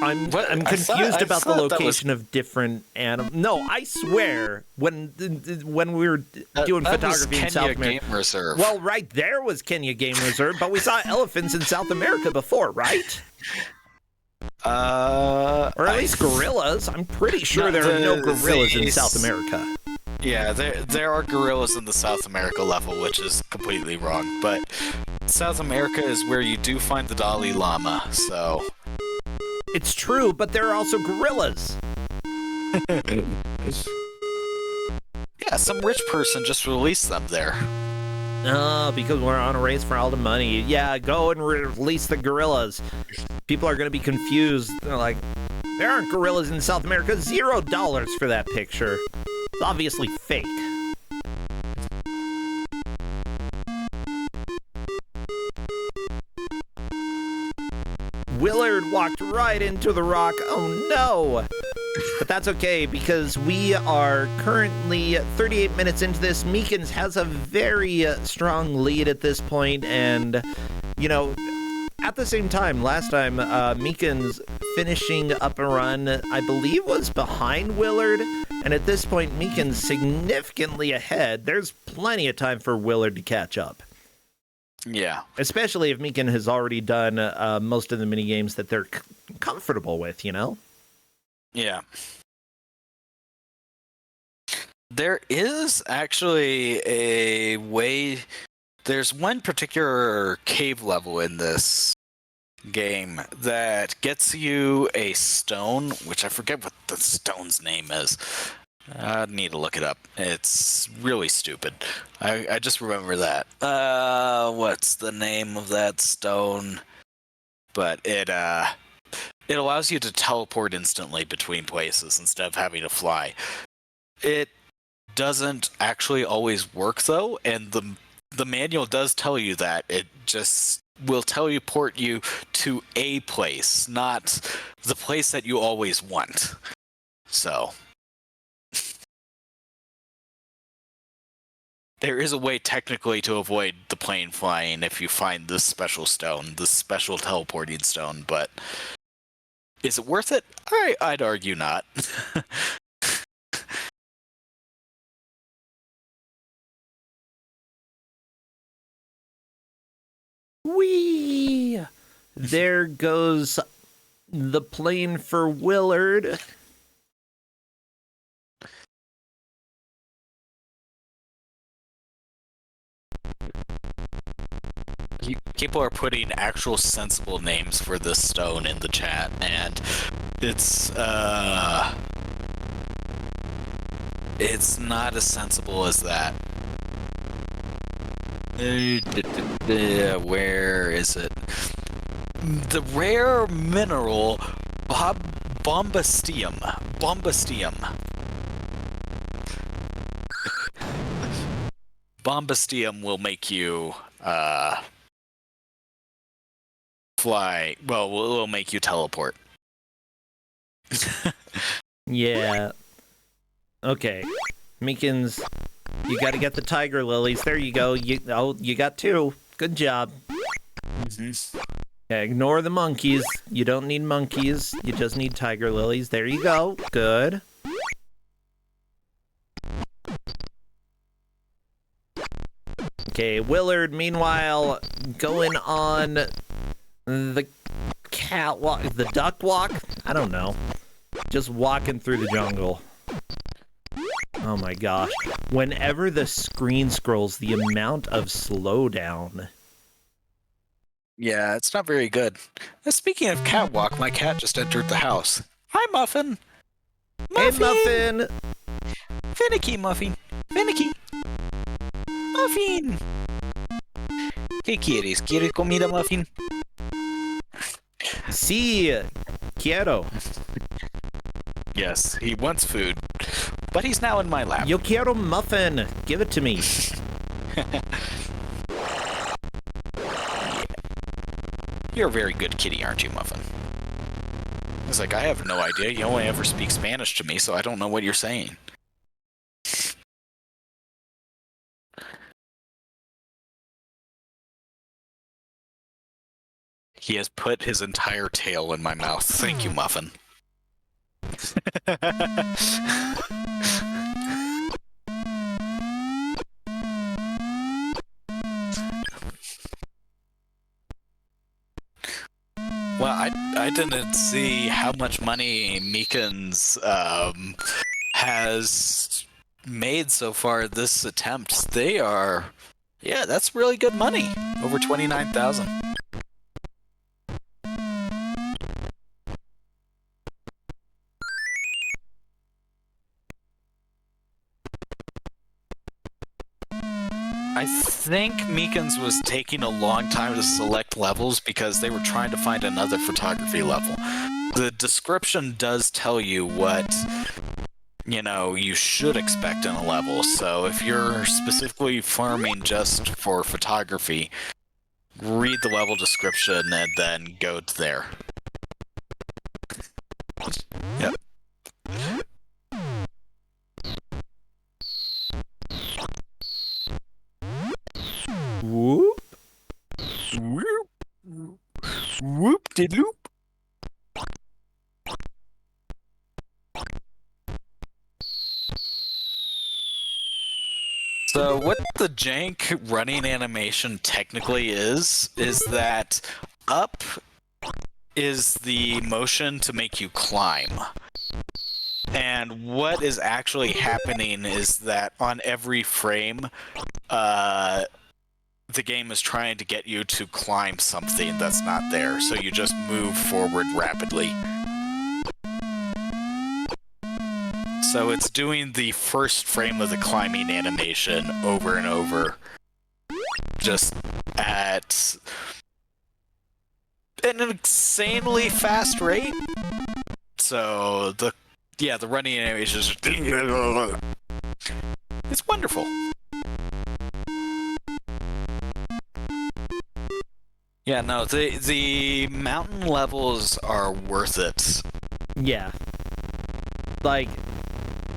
I'm confused about the location of different animals. No, I swear, when we were doing photography in South America, Game Reserve. well, right there was Kenya Game Reserve, but we saw elephants in South America before, right? Or at least gorillas. I'm pretty sure there are no gorillas in South America. Yeah, there are gorillas in the South America level, which is completely wrong. But South America is where you do find the Dalai Lama, so... It's true, but there are also gorillas. Yeah, some rich person just released them there. Oh, because we're on a race for all the money. Yeah, go and release the gorillas. People are going to be confused. They're like, there aren't gorillas in South America. $0 for that picture. It's obviously fake. Willard walked right into the rock. Oh no! But that's okay, because we are currently 38 minutes into this. Meekins has a very strong lead at this point, and, you know, at the same time, last time, Meekins finishing up a run, I believe was behind Willard, and at this point, Meekins significantly ahead. There's plenty of time for Willard to catch up. Yeah. Especially if Meekin has already done most of the mini games that they're comfortable with, you know? Yeah. There is actually a way... There's one particular cave level in this game that gets you a stone, which I forget what the stone's name is. I need to look it up. It's really stupid. I just remember that. What's the name of that stone? But it allows you to teleport instantly between places instead of having to fly. It doesn't actually always work though, and the manual does tell you that. It just will teleport you to a place, not the place that you always want. So there is a way technically to avoid the plane flying if you find this special stone, this special teleporting stone, but is it worth it? I'd argue not. Whee! There goes the plane for Willard. People are putting actual sensible names for this stone in the chat, and it's not as sensible as that. Where is it? The rare mineral bombastium. Bombastium will make you fly. Well, it will make you teleport. Yeah. Okay. Meekins, you gotta get the tiger lilies. There you go. You got two. Good job. Mm-hmm. Okay, ignore the monkeys. You don't need monkeys. You just need tiger lilies. There you go. Good. Okay, Willard, meanwhile, going on the catwalk, the duck walk? I don't know. Just walking through the jungle. Oh my gosh. Whenever the screen scrolls, the amount of slowdown. Yeah, it's not very good. Speaking of catwalk, my cat just entered the house. Hi, Muffin! Hey, Muffin! Finicky, Muffin! Finicky! Muffin! ¿Qué quieres? ¿Quieres comida, Muffin? Sí, quiero. Yes, he wants food, but he's now in my lap. Yo quiero muffin. Give it to me. You're a very good kitty, aren't you, Muffin? It's like, I have no idea. You only ever speak Spanish to me, so I don't know what you're saying. He has put his entire tail in my mouth. Thank you, Muffin. Well, I didn't see how much money Meekins has made so far this attempt. They are, yeah, that's really good money. Over 29,000. I think Meekins was taking a long time to select levels because they were trying to find another photography level. The description does tell you what, you know, you should expect in a level. So if you're specifically farming just for photography, read the level description and then go to there. Yep. Whoop. Whoop. Whoop-de-loop. So what the jank running animation technically is that up is the motion to make you climb. And what is actually happening is that on every frame, the game is trying to get you to climb something that's not there, so you just move forward rapidly. So it's doing the first frame of the climbing animation over and over, just at an insanely fast rate. So the running animation is just it's wonderful. Yeah, no, the mountain levels are worth it. Yeah. Like,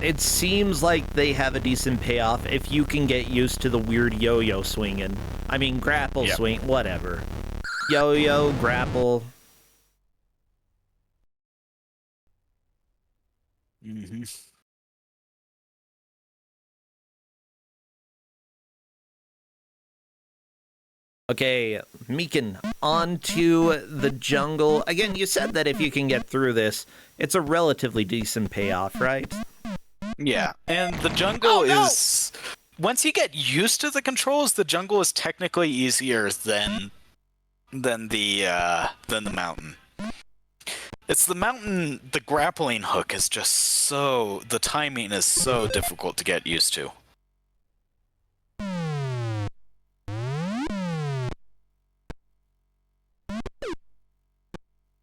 it seems like they have a decent payoff if you can get used to the weird yo-yo swinging. I mean, grapple swing, whatever. Yo-yo, grapple. Mm-hmm. Okay, Meekin, on to the jungle. Again, you said that if you can get through this, it's a relatively decent payoff, right? Yeah, and the jungle is... Once you get used to the controls, the jungle is technically easier than the mountain. It's the mountain, the grappling hook is just so... The timing is so difficult to get used to.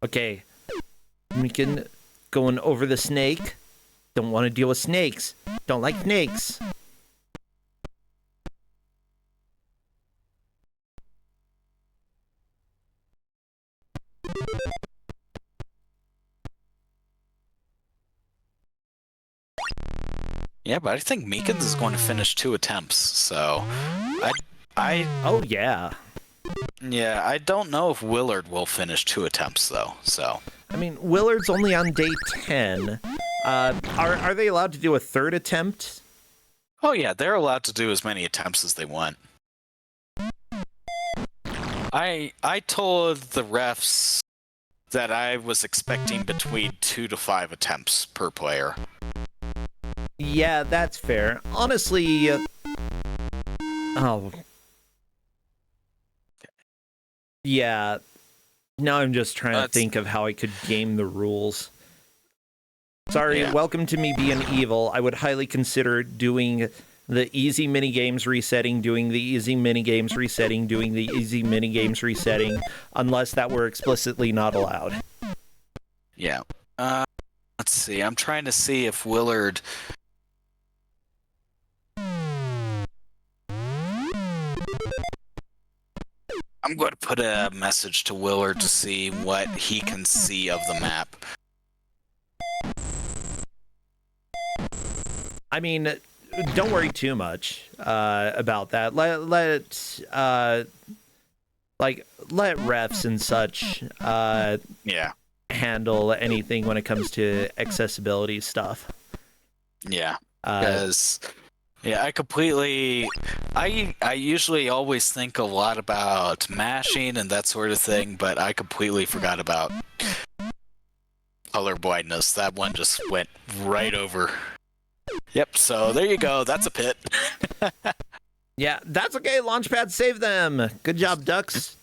Okay, Meekin, going over the snake. Don't want to deal with snakes. Don't like snakes. Yeah, but I think Meekins is going to finish 2 attempts, so... Oh, yeah. Yeah, I don't know if Willard will finish 2 attempts, though, so... I mean, Willard's only on day 10. Are they allowed to do a 3rd attempt? Oh yeah, they're allowed to do as many attempts as they want. I told the refs that I was expecting between 2 to 5 attempts per player. Yeah, that's fair. Honestly, oh. Yeah. Now I'm just trying to think of how I could game the rules. Sorry, welcome to me being evil. I would highly consider doing the easy minigames resetting, doing the easy minigames resetting, doing the easy minigames resetting, unless that were explicitly not allowed. Yeah. Let's see. I'm trying to see if Willard... I'm going to put a message to Willard to see what he can see of the map. I mean, don't worry too much about that. Let refs and such handle anything when it comes to accessibility stuff. Yeah, because I usually always think a lot about mashing and that sort of thing, but I completely forgot about color blindness. That one just went right over. Yep, so there you go. That's a pit. Yeah, that's okay. Launchpad saved them. Good job, Ducks.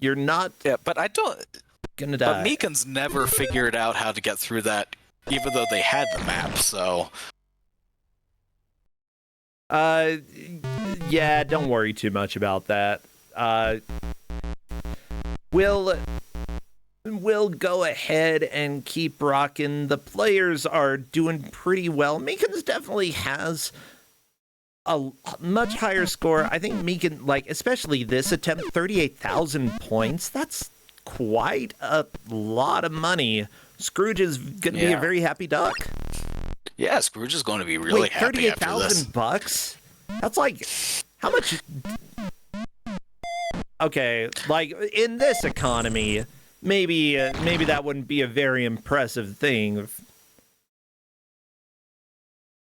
You're not but I don't gonna die. But Meekins never figured out how to get through that, even though they had the map, so... Yeah, don't worry too much about that. We'll go ahead and keep rocking. The players are doing pretty well. Meekins definitely has a much higher score. I think Meekin, especially this attempt, 38,000 points. That's quite a lot of money. Scrooge is going to be a very happy duck. Yeah, Scrooge is going to be really happy after this. $38,000? That's like, how much? Okay, in this economy, maybe that wouldn't be a very impressive thing.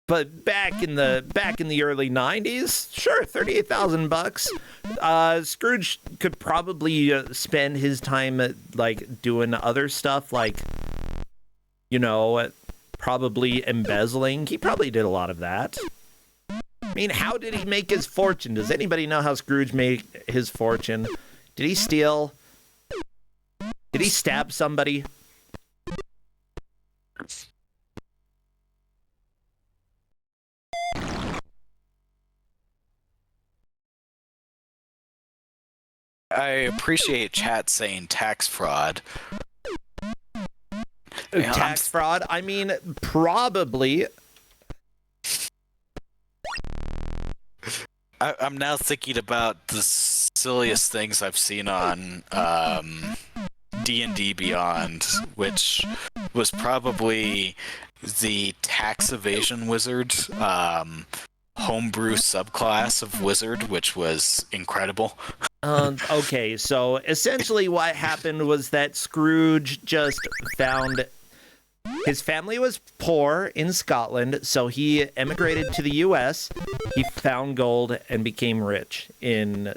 But back in the early 90s, sure, $38,000. Scrooge could probably spend his time doing other stuff, probably embezzling. He probably did a lot of that. I mean, how did he make his fortune? Does anybody know how Scrooge made his fortune? Did he steal? Did he stab somebody? I appreciate chat saying tax fraud. Tax fraud? I mean, probably. I'm now thinking about the silliest things I've seen on D&D Beyond, which was probably the tax evasion wizard homebrew subclass of wizard, which was incredible. Okay, so essentially what happened was that Scrooge just found his family was poor in Scotland, so he emigrated to the US. He found gold and became rich in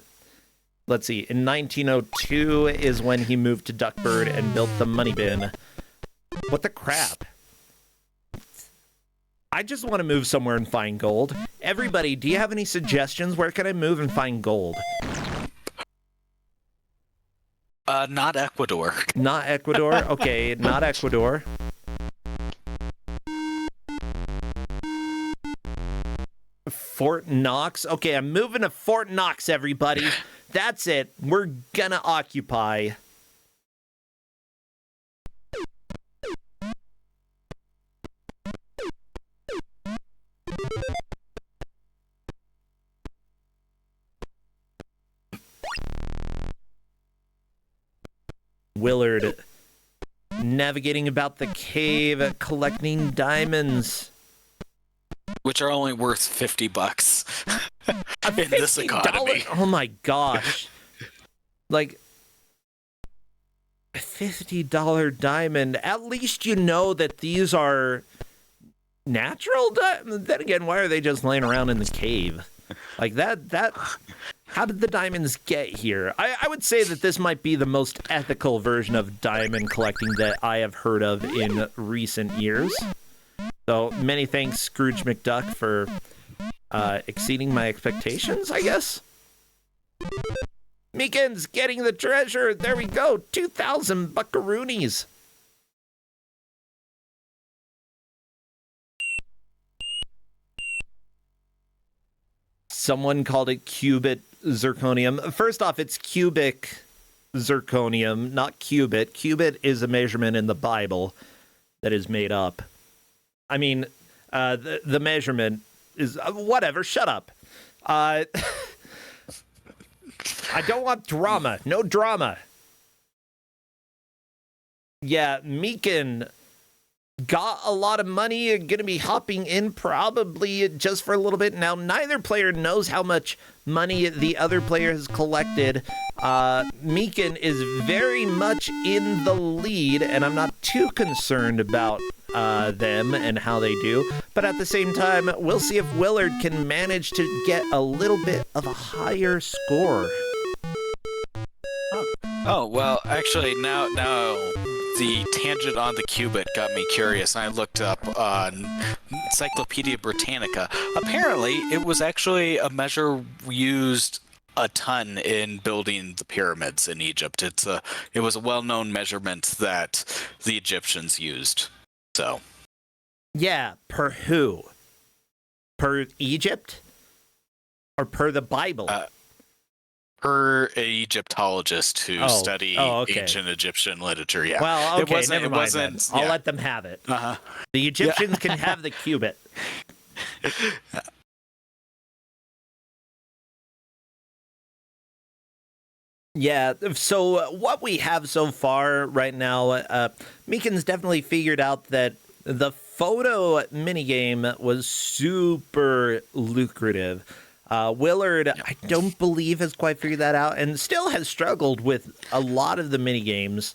1902 is when he moved to Duckburg and built the money bin. What the crap? I just want to move somewhere and find gold. Everybody, do you have any suggestions? Where can I move and find gold? Not Ecuador. Not Ecuador? Okay, not Ecuador. Fort Knox? Okay, I'm moving to Fort Knox, everybody. That's it. We're gonna occupy. Willard, navigating about the cave, collecting diamonds. Which are only worth $50 in this economy. Oh my gosh. $50 diamond. At least you know that these are natural diamonds. Then again, why are they just laying around in the cave? How did the diamonds get here? I would say that this might be the most ethical version of diamond collecting that I have heard of in recent years. So many thanks, Scrooge McDuck, for exceeding my expectations, I guess. Meekins getting the treasure. There we go. 2,000 buckaroonies. Someone called it cubit zirconium. First off, it's cubic zirconium, not cubit. Cubit is a measurement in the Bible that is made up. I mean, the measurement is whatever. Shut up. I don't want drama. No drama. Yeah, Meekin got a lot of money, gonna be hopping in probably just for a little bit. Now, neither player knows how much money the other player has collected. Meekin is very much in the lead, and I'm not too concerned about them and how they do. But at the same time, we'll see if Willard can manage to get a little bit of a higher score. Oh, well, actually, now the tangent on the qubit got me curious. I looked up on Encyclopedia Britannica. Apparently, it was actually a measure used a ton in building the pyramids in Egypt. It was a well-known measurement that the Egyptians used. So, yeah, per who? Per Egypt? Or per the Bible? Per Egyptologist who study ancient Egyptian literature, yeah. Well, okay, never mind then. I'll let them have it. Uh-huh. The Egyptians can have the qubit. Yeah, so what we have so far right now, Meekin's definitely figured out that the photo minigame was super lucrative. Willard, I don't believe, has quite figured that out and still has struggled with a lot of the minigames.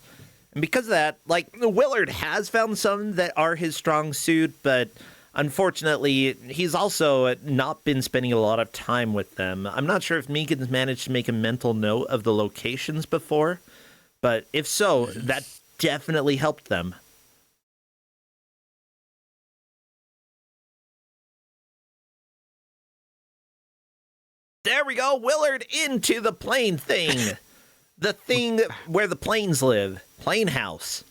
And because of that, like, Willard has found some that are his strong suit, but unfortunately, he's also not been spending a lot of time with them. I'm not sure if Meekin's managed to make a mental note of the locations before, but if so, that definitely helped them. There we go, Willard into the plane thing. The thing where the planes live. Plane house.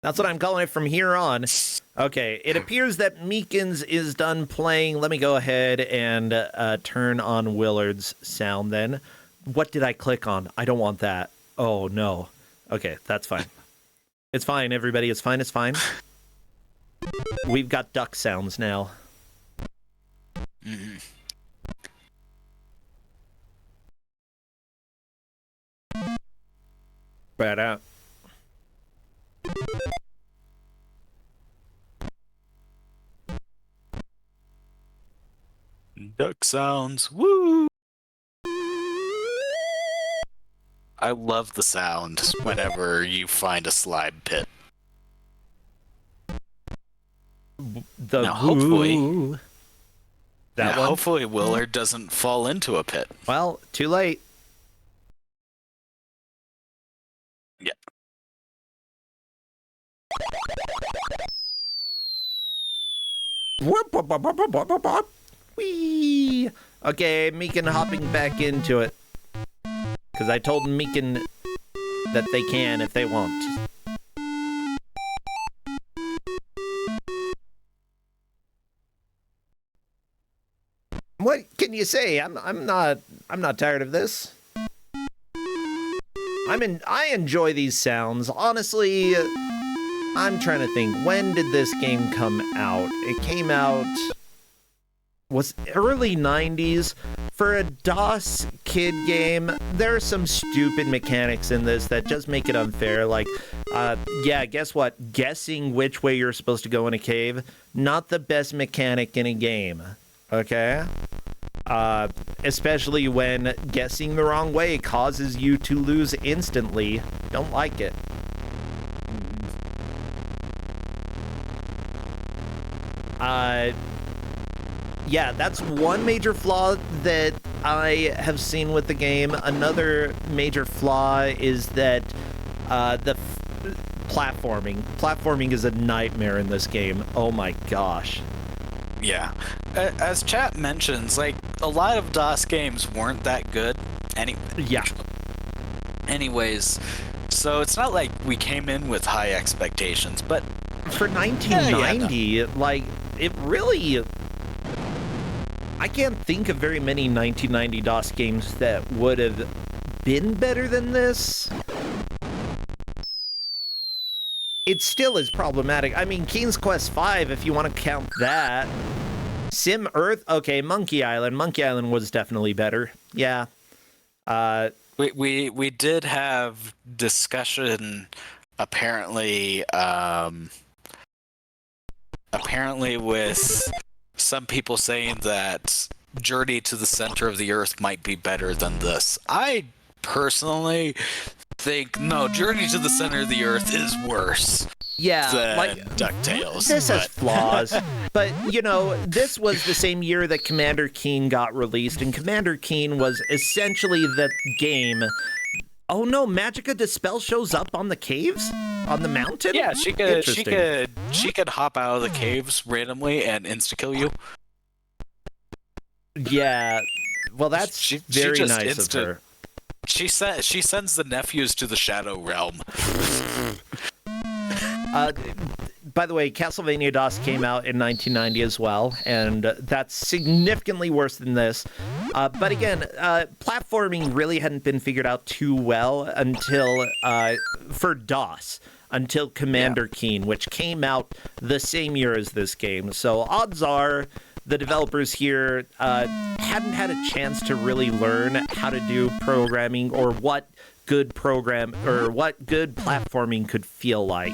That's what I'm calling it from here on. Okay, it appears that Meekins is done playing. Let me go ahead and turn on Willard's sound then. What did I click on? I don't want that. Oh, no. Okay, that's fine. It's fine, everybody. It's fine. It's fine. We've got duck sounds now. Mm-hmm. Right out. Duck sounds. Woo! I love the sound whenever you find a slime pit. Now, hopefully, hopefully Willard doesn't fall into a pit. Well, too late. Yeah. Whee! Okay, Meekin hopping back into it. Because I told Meekin that they can if they want. What can you say? I'm not tired of this. I enjoy these sounds. Honestly, I'm trying to think. When did this game come out? It came out was early 90s. For a DOS kid game, there are some stupid mechanics in this that just make it unfair. Like, yeah, guess what? Guessing which way you're supposed to go in a cave, not the best mechanic in a game. Okay? Especially when guessing the wrong way causes you to lose instantly. Don't like it. Yeah, that's one major flaw that I have seen with the game. Another major flaw is that platforming. Platforming is a nightmare in this game. Oh my gosh. Yeah. As chat mentions, like, a lot of DOS games weren't that good. Yeah. So it's not like we came in with high expectations, but for 1990, like, it really... I can't think of very many 1990 DOS games that would have been better than this. It still is problematic. I mean, King's Quest V, if you want to count that. Sim Earth, okay, Monkey Island. Monkey Island was definitely better. Yeah. We did have discussion apparently with some people saying that Journey to the Center of the Earth might be better than this. I personally think no, Journey to the Center of the Earth is worse. Yeah, than like DuckTales. this has flaws, but this was the same year that Commander Keen got released, and Commander Keen was essentially the game. Oh no, Magica Dispel shows up on the caves, on the mountain. Yeah, she could hop out of the caves randomly and insta kill you. Yeah, well that's very nice of her. She sends the nephews to the Shadow Realm. By the way, Castlevania DOS came out in 1990 as well, and that's significantly worse than this. But again, platforming really hadn't been figured out too well until for DOS, until Commander Keen, which came out the same year as this game. So odds are the developers here hadn't had a chance to really learn how to do programming or what good platforming could feel like.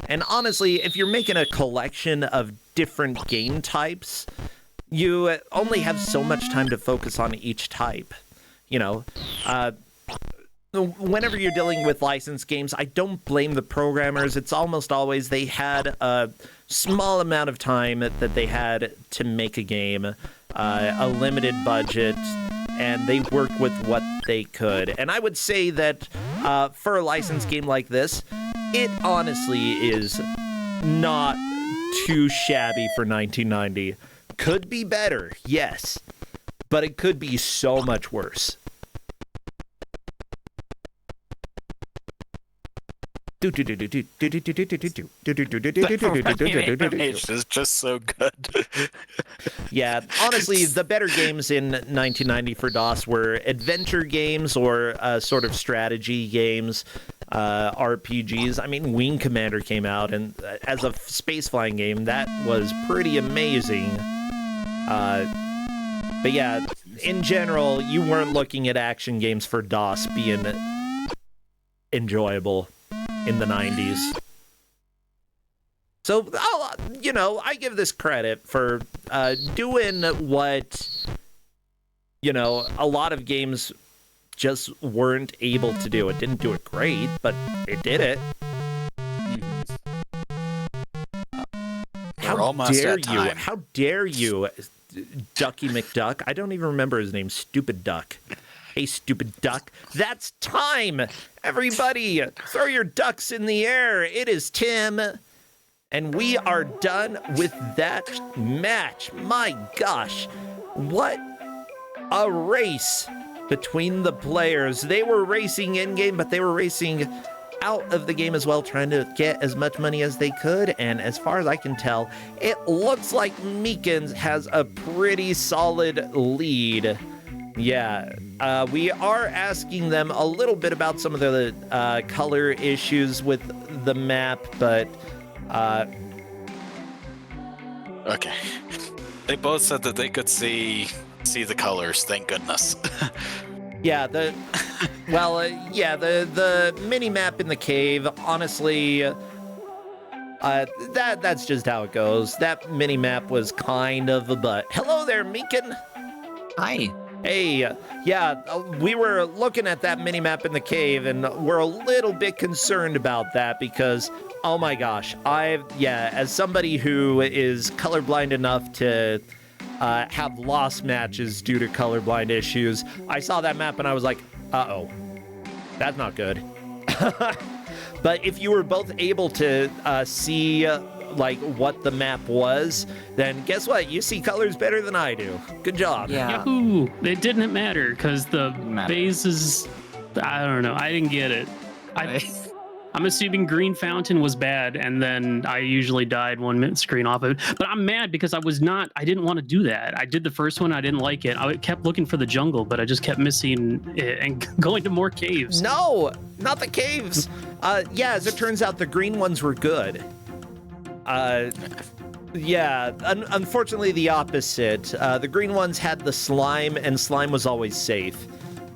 And honestly, if you're making a collection of different game types, you only have so much time to focus on each type. Whenever you're dealing with licensed games, I don't blame the programmers. It's almost always they had a small amount of time that they had to make a game, a limited budget, and they worked with what they could. And I would say that for a licensed game like this, it honestly is not too shabby for 1990. Could be better, yes, but it could be so much worse. It's just so good. Yeah, honestly, the better games in 1990 for DOS were adventure games or sort of strategy games, RPGs. I mean, Wing Commander came out, and as a space-flying game, that was pretty amazing. But yeah, in general, you weren't looking at action games for DOS being enjoyable in the 90s. So, I give this credit for doing what, a lot of games just weren't able to do. It didn't do it great, but it did it. How dare you? How dare you, Ducky McDuck? I don't even remember his name. Stupid Duck. Hey, stupid duck. That's time! Everybody, throw your ducks in the air. It is Tim. And we are done with that match. My gosh. What a race between the players. They were racing in-game, but they were racing out of the game as well, trying to get as much money as they could. And as far as I can tell, it looks like Meekins has a pretty solid lead. Yeah, we are asking them a little bit about some of the color issues with the map, but... Okay. They both said that they could see the colors, thank goodness. Yeah, the mini-map in the cave, honestly... that's just how it goes. That mini-map was kind of a butt. Hello there, Meekin! Hi. Hey, yeah, we were looking at that mini-map in the cave, and we're a little bit concerned about that because, oh my gosh, as somebody who is colorblind enough to have lost matches due to colorblind issues, I saw that map and I was like, uh-oh, that's not good. But if you were both able to see what the map was, then guess what? You see colors better than I do. Good job. Yeah. Yahoo! It didn't matter because the bases, I don't know. I didn't get it. I'm assuming Green Fountain was bad, and then I usually died 1 minute screen off of it. But I'm mad because I didn't want to do that. I did the first one, I didn't like it. I kept looking for the jungle, but I just kept missing it and going to more caves. No, not the caves. As it turns out, the green ones were good. Yeah, unfortunately the opposite. The green ones had the slime, and slime was always safe.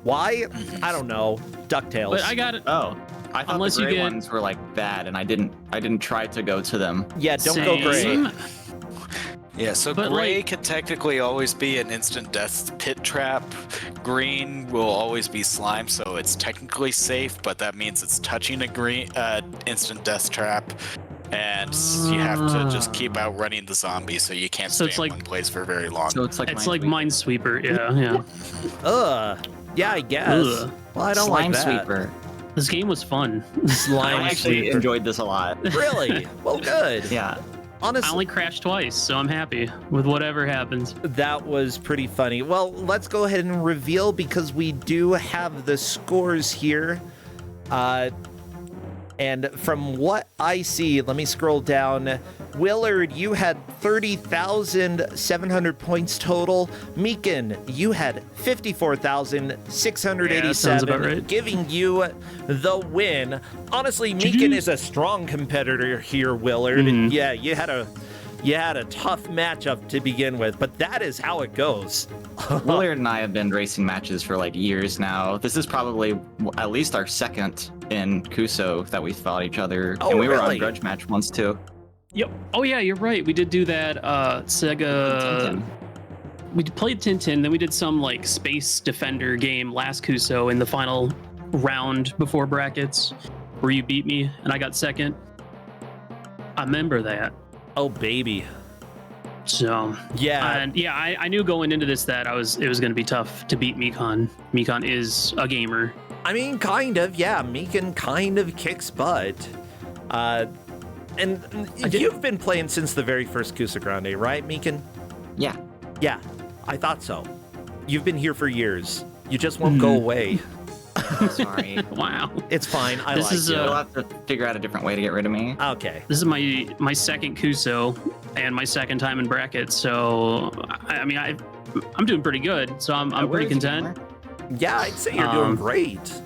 Why? I don't know. DuckTales. But I got it. Oh, I thought Unless the you gray get- ones were like bad, and I didn't try to go to them. Yeah, don't go gray. Same. Yeah, so But, gray like- could technically always be an instant death pit trap. Green will always be slime, so it's technically safe, but that means it's touching a green instant death trap. And you have to just keep outrunning the zombie, so you can't So stay it's in like- one place for very long. So it's like It's like Minesweeper. Yeah. Yeah, I guess. Ugh. Well, I don't Slime like that. Sweeper. This game was fun. Slime I actually sweeper. enjoyed this a lot. Really? Well, good. Yeah. I Honestly, only crashed twice, so I'm happy with whatever happens. that was pretty funny. Well, let's go ahead and reveal because we do have the scores here. And from what I see, let me scroll down. Willard, you had 30,700 points total. Meekin, you had 54,687, Yeah, sounds about right. giving you the win. Honestly, Meekin is a strong competitor here, Willard. Mhm. Yeah, you had a tough matchup to begin with, but that is how it goes. Willard and I have been racing matches for like years now. This is probably at least our second in Kuso that we fought each other. Oh, and we were really? on Grudge Match once too. Yep. Oh yeah, you're right. We did do that. Sega. Tintin. We played Tintin, then we did some like Space Defender game last Kuso in the final round before brackets, where you beat me and I got second. I remember that. Oh, baby. So Yeah. and yeah, I knew going into this that it was going to be tough to beat Mikon. Mikon is a gamer. I mean, kind of, yeah. Meekin kind of kicks butt. And you've been playing since the very first Kusogrand8, right, Meekin? Yeah. Yeah, I thought so. You've been here for years. You just won't go away. Sorry. Wow. It's fine. I This like is, you. You'll have to figure out a different way to get rid of me. Okay. This is my second Kuso and my second time in brackets. So I mean I'm doing pretty good. So I'm pretty content. Yeah, I'd say you're doing great.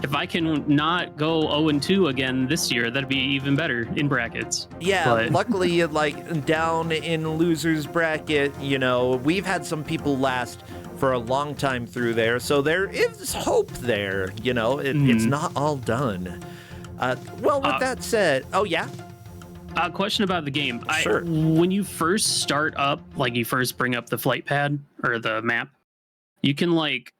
If I can not go 0-2 again this year, that'd be even better in brackets. Yeah, But- luckily, like down in losers bracket, you know, we've had some people last for a long time through there, so there is hope there. You know, it's not all done. Well, with that said, oh yeah, Question about the game. Sure. When you first start up, like you first bring up the flight pad or the map, you can like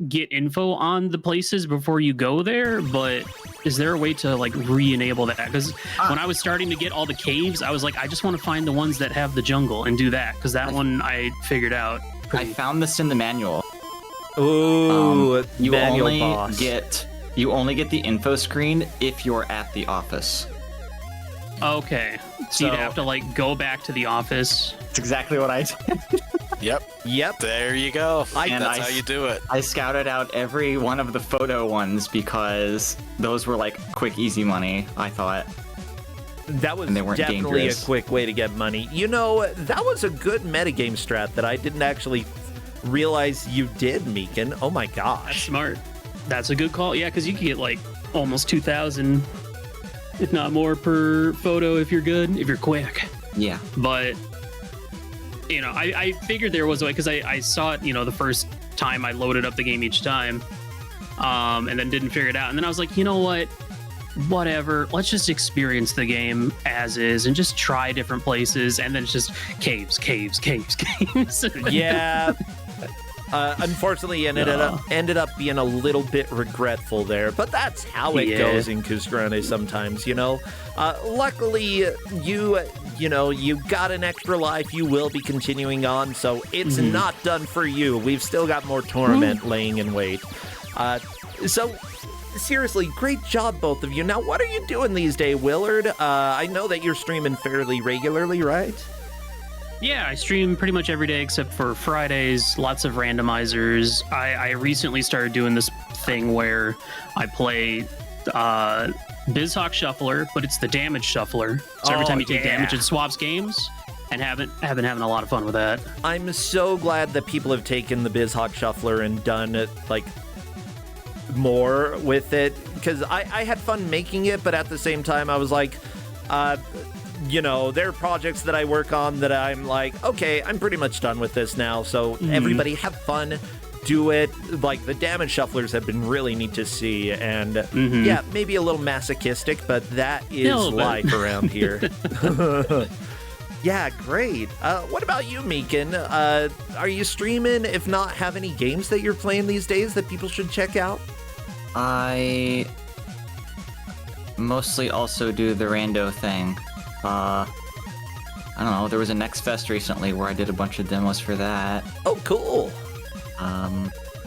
get info on the places before you go there, but is there a way to like re-enable that? Because when I was starting to get all the caves, I was like, I just want to find the ones that have the jungle and do that, because that one I figured out. I found this in the manual. ooh, You manual only boss. you only get the info screen if you're at the office. Okay, so you'd have to like go back to the office. That's exactly what I did. Yep. There you go. And That's I- how you do it. I scouted out every one of the photo ones because those were like quick, easy money, I thought. That was And they weren't definitely dangerous. a quick way to get money. You know, that was a good metagame strat that I didn't actually realize you did, Meekin. Oh my That's gosh. smart. That's a good call. Yeah, because you can get like almost 2,000, if not more, per photo if you're good, if you're quick. Yeah. But you know, I figured there was a way, because I saw it, you know, the first time I loaded up the game each time, and then didn't figure it out. And then I was like, you know what? Whatever. Let's just experience the game as is and just try different places. And then it's just caves, caves, caves, caves. Yeah. Unfortunately, ended up being a little bit regretful there, but that's how it Yeah. goes in Kusogrand8 sometimes, you know. Luckily, you got an extra life. You will be continuing on, so it's not done for you. We've still got more tournament laying in wait. So, seriously, great job, both of you. Now, what are you doing these days, Willard? I know that you're streaming fairly regularly, right? Yeah, I stream pretty much every day except for Fridays, lots of randomizers. I recently started doing this thing where I play BizHawk Shuffler, but it's the damage shuffler. So every Oh, time you take yeah. damage, it swaps games, and have been having a lot of fun with that. I'm so glad that people have taken the BizHawk Shuffler and done it, like, more with it, because I had fun making it, but at the same time I was like, there are projects that I work on that I'm like, okay, I'm pretty much done with this now. So everybody have fun, do it. Like the damage shufflers have been really neat to see, and yeah, maybe a little masochistic, but that is life around here. Yeah, great. What about you, Meekin? Are you streaming? If not, have any games that you're playing these days that people should check out? I mostly also do the rando thing. I don't know, there was a Next Fest recently where I did a bunch of demos for that. Oh, cool.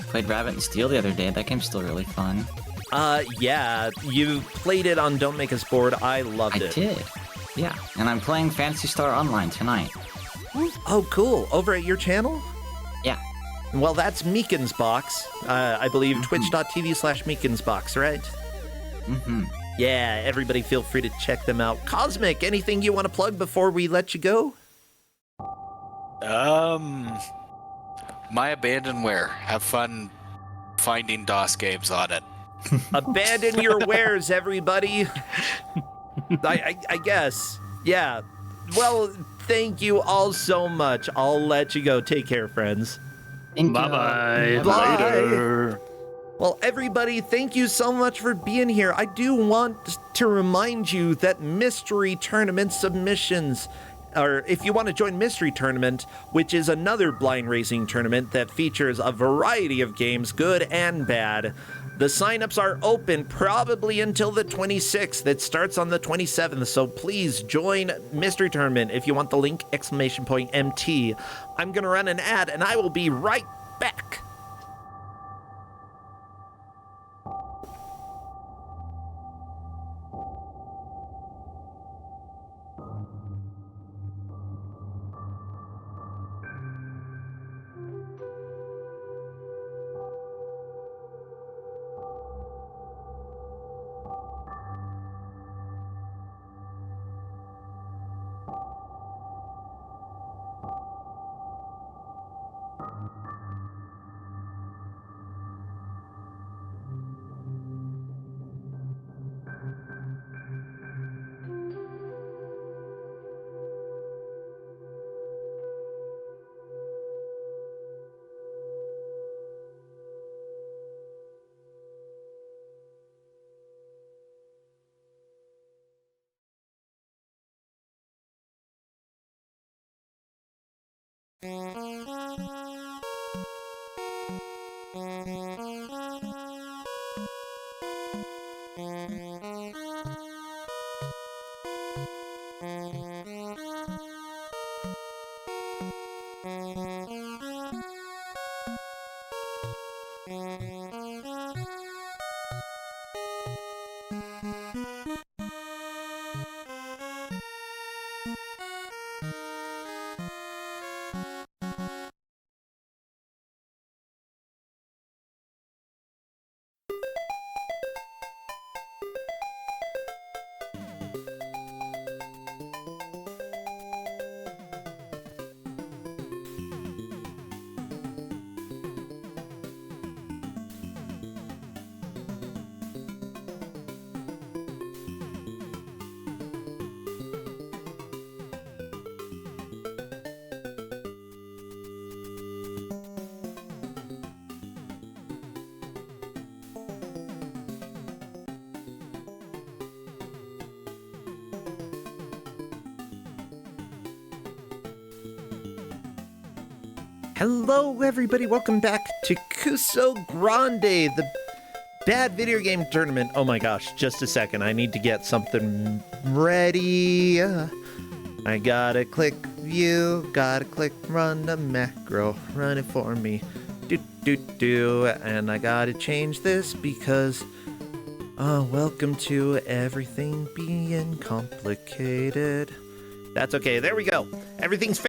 Played Rabbit and Steel the other day. That game's still really fun. Yeah, you played it on Don't Make Us Bored. I loved it. I did. Yeah, and I'm playing Phantasy Star Online tonight. Oh, cool. Over at your channel? Yeah. Well, that's Meekin's Box. I believe twitch.tv/Meekin's Box, right? Yeah, everybody feel free to check them out. Cosmic, anything you want to plug before we let you go? My Abandonware. Have fun finding DOS games on it. Abandon your wares, everybody. I guess. Yeah. Well, thank you all so much. I'll let you go. Take care, friends. Bye-bye. Later. Well, everybody, thank you so much for being here. I do want to remind you that Mystery Tournament submissions, or if you want to join Mystery Tournament, which is another blind racing tournament that features a variety of games, good and bad, the signups are open probably until the 26th. It starts on the 27th, so please join Mystery Tournament if you want the link, !MT. I'm going to run an ad, and I will be right back. Hello, everybody. Welcome back to Kusogrand8, the bad video game tournament. Oh my gosh, just a second. I need to get something ready. I gotta click view, gotta click run the macro, run it for me. And I gotta change this because, welcome to everything being complicated. That's okay. There we go. Everything's